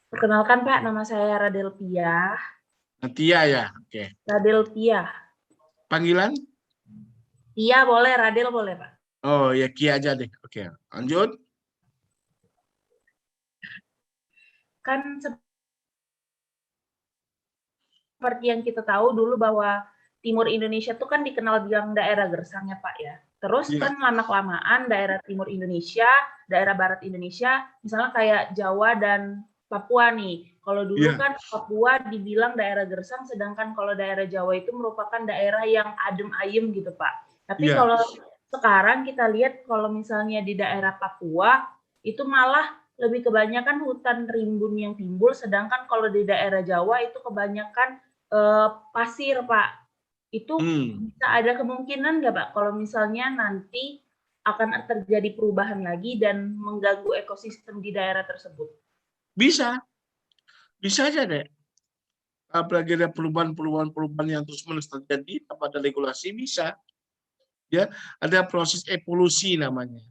Perkenalkan Pak, nama saya Radel Pia. Tia ya, oke. Radel Pia. Panggilan? Pia boleh, Radel boleh Pak. Oh ya, Kia aja deh. Oke, lanjut. Kan seperti yang kita tahu dulu bahwa Timur Indonesia itu kan dikenal bilang daerah gersang ya Pak ya. Terus kan lama-kelamaan daerah Timur Indonesia, daerah Barat Indonesia, misalnya kayak Jawa dan Papua nih. Kalau dulu kan Papua dibilang daerah gersang, sedangkan kalau daerah Jawa itu merupakan daerah yang adem ayem gitu Pak. Tapi kalau sekarang kita lihat kalau misalnya di daerah Papua itu malah lebih kebanyakan hutan rimbun yang timbul, sedangkan kalau di daerah Jawa itu kebanyakan pasir Pak. Itu bisa ada kemungkinan nggak Pak kalau misalnya nanti akan terjadi perubahan lagi dan mengganggu ekosistem di daerah tersebut? Bisa aja deh. Apalagi ada perubahan yang terus-menerus terjadi pada regulasi bisa. Ya, ada proses evolusi namanya.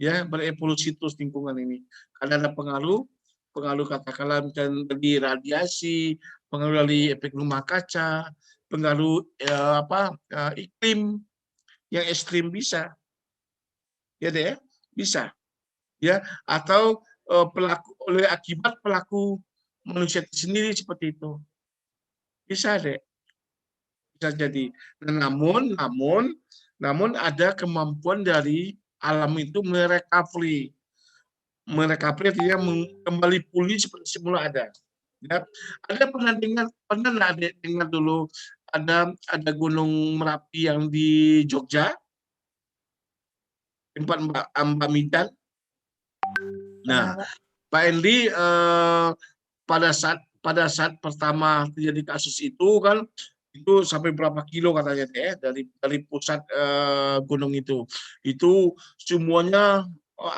Ya, berevolusi terus lingkungan ini. Karena ada pengaruh katakanlah dari radiasi, pengaruh dari efek rumah kaca, pengaruh iklim yang ekstrim bisa. Ya deh, bisa. Ya, atau akibat pelaku manusia sendiri seperti itu. Bisa deh. Bisa jadi. Namun ada kemampuan dari alam itu merecovery artinya kembali pulih seperti semula ada. Ya, ada pernah dengar dulu ada Gunung Merapi yang di Jogja, tempat Mbak Midan. Nah, Pak Endi pada saat pertama terjadi kasus itu kan itu sampai berapa kilo katanya dari pusat gunung itu semuanya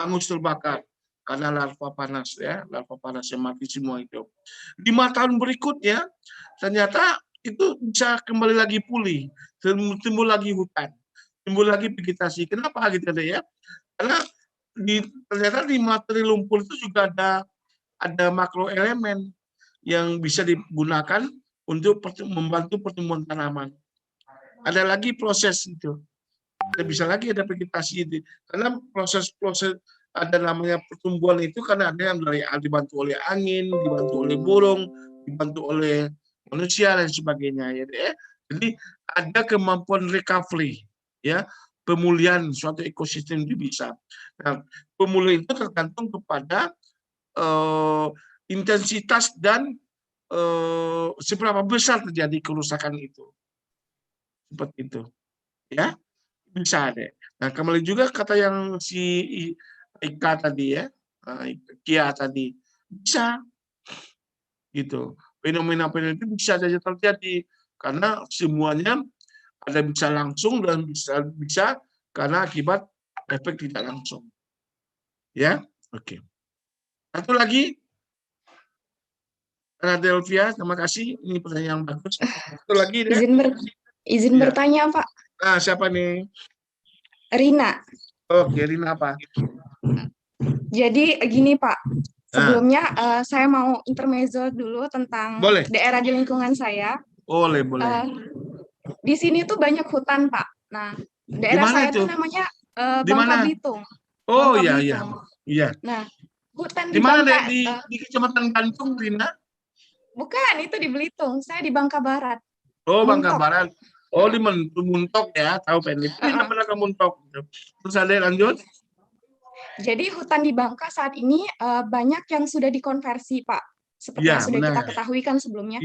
angus terbakar karena larva panas yang mati semua itu. 5 tahun berikutnya ternyata itu bisa kembali lagi pulih, timbul lagi hutan, timbul lagi vegetasi. Kenapa gitu ya? Karena ternyata di materi lumpur itu juga ada makroelemen yang bisa digunakan untuk membantu pertumbuhan tanaman. Ada lagi proses itu. Bisa lagi ada vegetasi itu. Karena proses ada namanya pertumbuhan itu karena ada yang dibantu oleh angin, dibantu oleh burung, dibantu oleh manusia dan sebagainya. Jadi ada kemampuan recovery, ya, pemulihan suatu ekosistem itu bisa. Nah, pemulihan itu tergantung kepada intensitas dan seberapa besar terjadi kerusakan itu. Seperti itu. Ya, bisa deh. Nah, kembali juga kata yang si Ika tadi ya, Kia tadi, bisa. Gitu. Fenomena itu bisa saja terjadi karena semuanya ada bisa langsung dan bisa karena akibat efek tidak langsung. Ya, oke. Satu lagi, Delvia, terima kasih. Ini pertanyaan yang bagus. Satu lagi deh. Izin bertanya, Pak. Nah, siapa nih? Rina. Oke, Rina apa? Jadi gini Pak, sebelumnya saya mau intermezzo dulu tentang daerah di lingkungan saya. Boleh. Di sini tuh banyak hutan Pak. Nah, daerah saya itu namanya Bangka Belitung. Oh iya. Nah, hutan di mana di Kecamatan Gantung, Rina? Bukan, itu di Belitung. Saya di Bangka Barat. Oh, Bangka Barat. Oh, di Muntok ya, tahu Penlit. Ini namanya ke Muntok. Terus ada lanjut. Jadi hutan di Bangka saat ini banyak yang sudah dikonversi, Pak. Seperti yang sudah kita ketahui kan sebelumnya,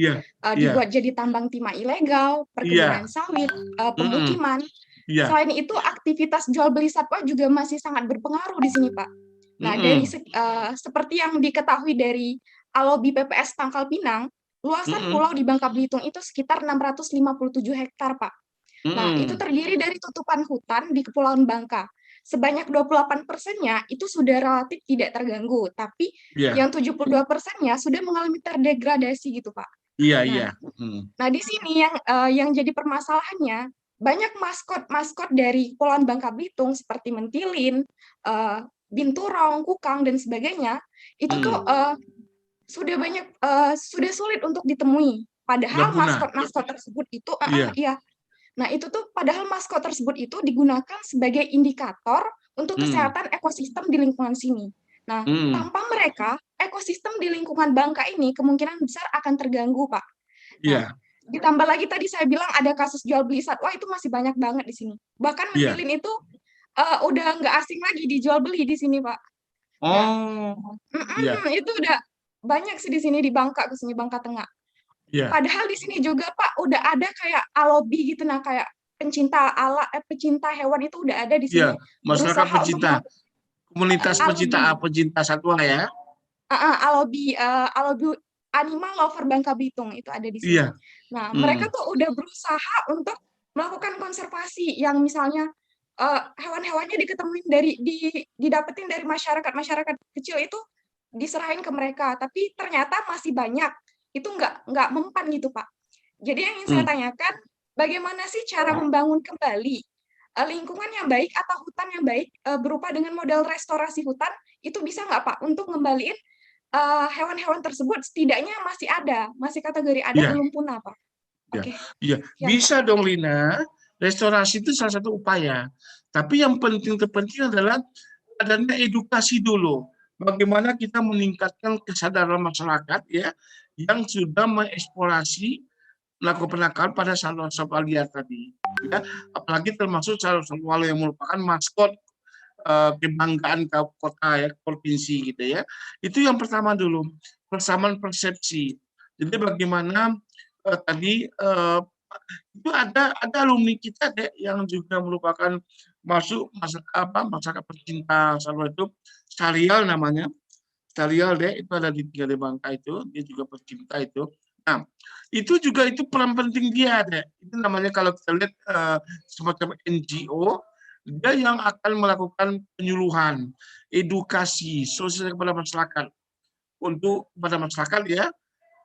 dibuat jadi tambang timah ilegal, perkebunan sawit, pemukiman. Selain itu, aktivitas jual beli satwa juga masih sangat berpengaruh di sini, Pak. Nah, dari seperti yang diketahui dari Alobi PPS Pangkal Pinang, luasan pulau di Bangka Belitung itu sekitar 657 hektar, Pak. Nah, itu terdiri dari tutupan hutan di Kepulauan Bangka. sebanyak 28%-nya itu sudah relatif tidak terganggu, tapi yang 72%-nya sudah mengalami terdegradasi gitu, Pak. Nah, di sini yang jadi permasalahannya, banyak maskot dari Kepulauan Bangka Belitung seperti mentilin, binturong, kukang, dan sebagainya, itu tuh sudah sulit untuk ditemui. Padahal maskot-maskot tersebut itu, nah itu tuh padahal maskot tersebut itu digunakan sebagai indikator untuk kesehatan ekosistem di lingkungan sini. Nah, tanpa mereka, ekosistem di lingkungan Bangka ini kemungkinan besar akan terganggu, Pak. Nah, ditambah lagi tadi saya bilang ada kasus jual beli satwa, itu masih banyak banget di sini. Bahkan mentilin itu udah nggak asing lagi dijual beli di sini, Pak. Itu udah banyak sih di sini di Bangka, khususnya Bangka Tengah. Padahal di sini juga, Pak, udah ada kayak alobi gitu, nah kayak pecinta hewan itu udah ada di sini. Masyarakat pecinta, komunitas pecinta satwa ya. Alobi Animal Lover Bangka Belitung itu ada di sini. Nah, mereka tuh udah berusaha untuk melakukan konservasi yang misalnya hewan-hewannya didapetin dari masyarakat kecil itu diserahin ke mereka, tapi ternyata masih banyak itu nggak mempan gitu, Pak. Jadi yang ingin saya tanyakan, bagaimana sih cara membangun kembali lingkungan yang baik atau hutan yang baik berupa dengan model restorasi hutan, itu bisa nggak, Pak, untuk ngembaliin hewan-hewan tersebut setidaknya masih kategori ada, belum punah, Pak? Bisa dong, Lina. Restorasi itu salah satu upaya. Tapi yang terpenting adalah adanya edukasi dulu. Bagaimana kita meningkatkan kesadaran masyarakat ya yang sudah mengeksplorasi melakukan penangkapan pada satwa liar tadi. Ya, apalagi termasuk satwa yang merupakan maskot kebanggaan kota ya, provinsi gitu ya. Itu yang pertama dulu, persamaan persepsi. Jadi bagaimana tadi itu ada alumni kita deh yang juga merupakan masyarakat pecinta satwa itu, Sarial namanya. Sarial deh itu ada di Bangka itu, dia juga pecinta itu. Nah, itu juga itu peran penting dia deh. Itu namanya kalau kita lihat semacam NGO, dia yang akan melakukan penyuluhan, edukasi, sosial kepada masyarakat kepada masyarakat ya,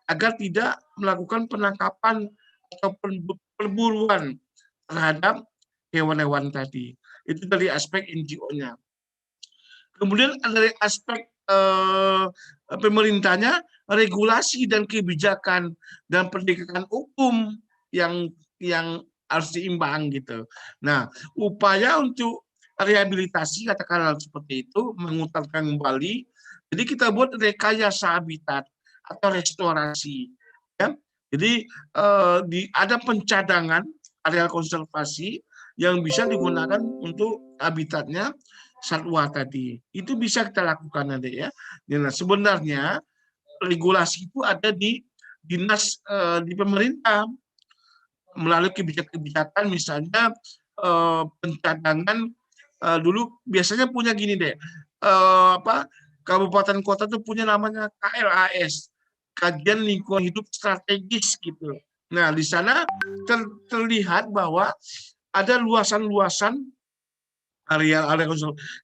agar tidak melakukan penangkapan atau perburuan terhadap hewan-hewan tadi. Itu dari aspek NGO-nya. Kemudian dari aspek pemerintahnya, regulasi dan kebijakan dan pendidikan hukum yang harus seimbang gitu. Nah, upaya untuk rehabilitasi katakanlah seperti itu, memutarkan kembali. Jadi kita buat rekayasa habitat atau restorasi. Ya. Jadi ada pencadangan area konservasi yang bisa digunakan untuk habitatnya satwa tadi. Itu bisa kita lakukan nanti ya. Nah, sebenarnya regulasi itu ada di dinas di pemerintah melalui kebijakan misalnya pencadangan dulu biasanya punya gini deh. Kabupaten kota tuh punya namanya KLAS, Kajian Lingkungan Hidup Strategis gitu. Nah, di sana terlihat bahwa ada luasan-luasan area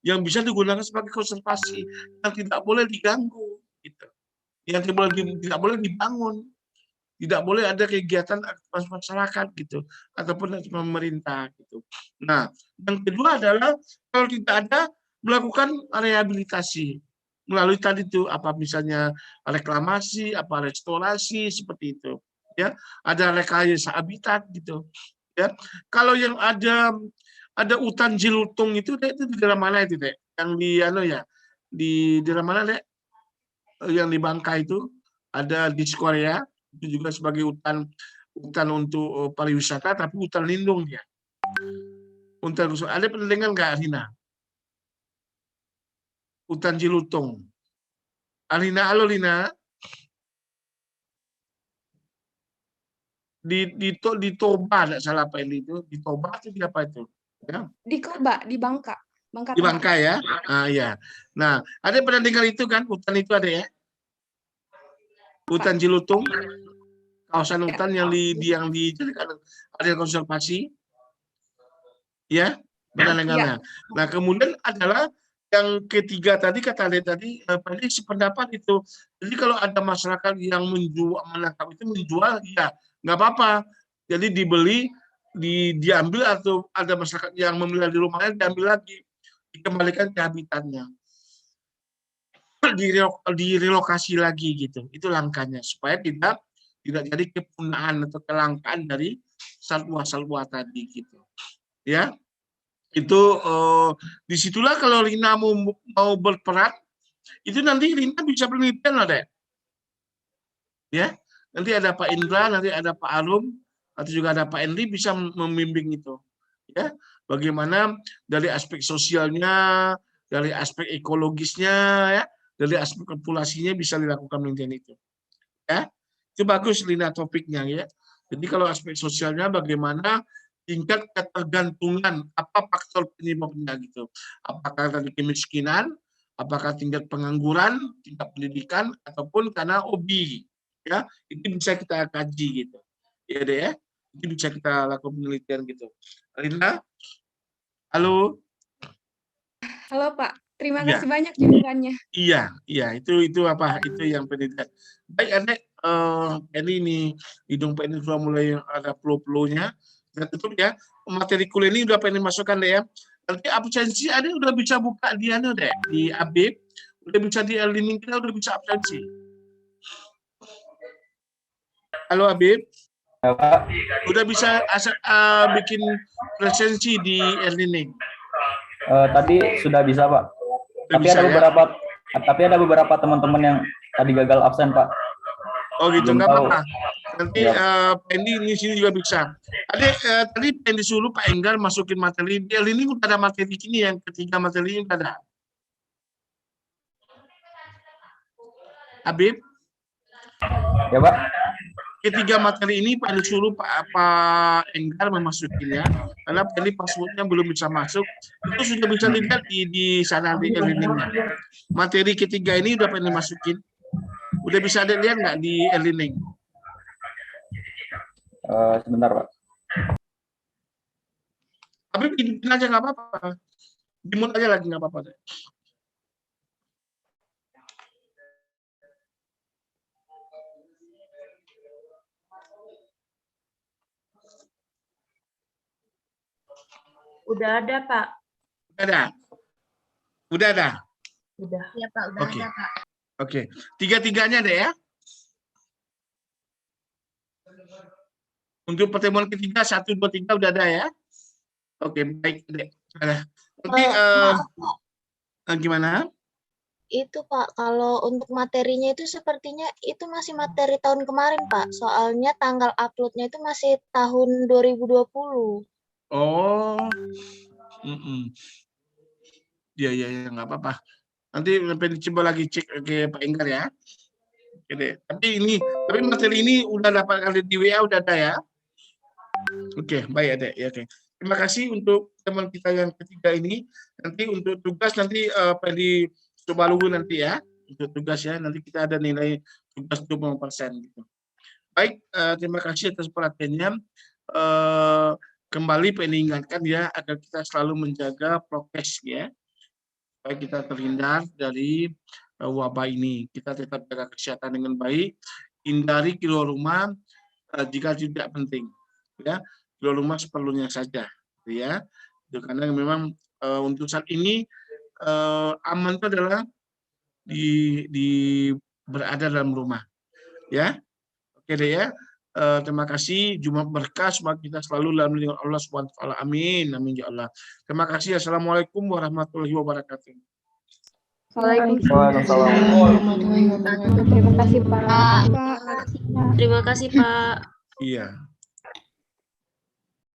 yang bisa digunakan sebagai konservasi yang tidak boleh diganggu gitu. Yang tidak boleh dibangun. Tidak boleh ada kegiatan masyarakat gitu ataupun dari pemerintah gitu. Nah, yang kedua adalah kalau tidak ada melakukan rehabilitasi melalui tadi itu apa misalnya reklamasi, apa restorasi seperti itu. Ya, ada rekayasa habitat gitu. Ya, kalau yang ada hutan Jilutung itu di daerah mana itu deh? Yang di daerah mana deh? Yang di Bangka itu ada di Korea itu juga sebagai hutan untuk pariwisata tapi hutan lindung dia. Hutan ada penelitian nggak, Alina? Hutan Jilutung. Alina, halo Lina. Di Toba, tidak salah apa ini itu. Di Toba itu di apa itu? Ya. Di Koba, di Bangka. Di Bangka ya. Ya. Nah, ada pernah dengar itu kan? Hutan itu ada ya? Hutan Jilutung, kawasan hutan yang dijadikan area konservasi, ya? Penanganannya. Nah, kemudian adalah yang ketiga tadi kata Ade tadi, sependapat itu. Jadi kalau ada masyarakat yang menangkap itu menjual, ya nggak apa-apa. Jadi dibeli, diambil, atau ada masyarakat yang memelihara di rumahnya diambil lagi, dikembalikan ke habitatnya, direlokasi lagi gitu. Itu langkahnya supaya tidak jadi kepunaan atau kelangkaan dari satwa-satwa tadi gitu. Ya. Itu disitulah kalau Lina mau berperan, itu nanti Lina bisa penelitian lah deh. Ya, nanti ada Pak Indra, nanti ada Pak Arum, atau juga ada Pak Endri bisa membimbing itu. Ya, bagaimana dari aspek sosialnya, dari aspek ekologisnya, ya, dari aspek populasinya bisa dilakukan penelitian itu. Ya, itu bagus Lina topiknya ya. Jadi kalau aspek sosialnya bagaimana tingkat ketergantungan, apa faktor penyebabnya gitu. Apakah tadi kemiskinan, apakah tingkat pengangguran, tingkat pendidikan, ataupun karena hobi. Ya, itu bisa kita kaji gitu. Ya deh ya, itu bisa kita lakukan penelitian gitu. Lina, halo. Halo Pak, terima kasih banyak jawabannya. Iya, itu apa? Itu yang penelitian. Baik, Adek, ini hidung Pak ini sudah mulai ada flow-flownya. Kita tutup ya, materi kuliah ini udah pengen masukkan deh ya. Nanti absensi ada udah bisa buka di deh, di Abib, udah bisa di e-learning kita udah bisa absensi. Halo Abib, Ya, Pak. udah bisa bikin presensi di e-learning. Tadi sudah bisa Pak. Tapi ada beberapa teman-teman yang tadi gagal absen Pak. Oh gitu, nggak apa-apa. Nanti Pendi di sini juga bisa. Tadi Pendi suruh Pak Enggar masukin materi. Di ini udah ada materi ini, yang ketiga materi ini udah ada. Habib? Ya Pak. Ketiga materi ini Pak disuruh Pak Enggar memasukinya, karena Pendi passwordnya belum bisa masuk. Itu sudah bisa dilihat di sana di e-learning-nya. Materi ketiga ini udah Pendi masukin. Udah bisa ada lihat nggak di e-learning? Sebentar Pak. Tapi hidupin aja nggak apa-apa. Dimut aja lagi nggak apa-apa. Udah ada Pak. Udah ada. Udah. Ya Pak, udah ada Pak. Oke. Tiga-tiganya deh ya. Untuk pertemuan ketiga 1, 2, 3 udah ada ya. Oke, baik. Nanti gimana? Itu Pak, kalau untuk materinya itu sepertinya itu masih materi tahun kemarin Pak. Soalnya tanggal uploadnya itu masih tahun 2020. Oh. Ya, nggak apa-apa. Nanti coba lagi cek ke Pak Enggar ya. Oke, tapi materi ini udah dapat kali di WA udah ada ya. Oke, baik Adek. Ya, oke. Terima kasih untuk teman kita yang ketiga ini. Nanti untuk tugas nanti Pendi coba dulu nanti ya. Untuk tugas ya, nanti kita ada nilai tugas 20% gitu. Baik, terima kasih atas perhatiannya. Kembali Pendi ingatkan ya, agar kita selalu menjaga prokes ya. Supaya kita terhindar dari wabah ini. Kita tetap jaga kesehatan dengan baik. Hindari keluar rumah jika tidak penting. Ya, keluar rumah seperlunya saja, ya. Karena memang untuk saat ini aman itu adalah berada dalam rumah, ya. Oke deh ya. Terima kasih. Jumat berkah, semoga kita selalu dalam lindungan Allah Subhanahu wa taala. Amin, amin ya Allah. Terima kasih. Assalamualaikum warahmatullahi wabarakatuh. Waalaikumsalam. Terima kasih Pak. Terima kasih Pak. Iya.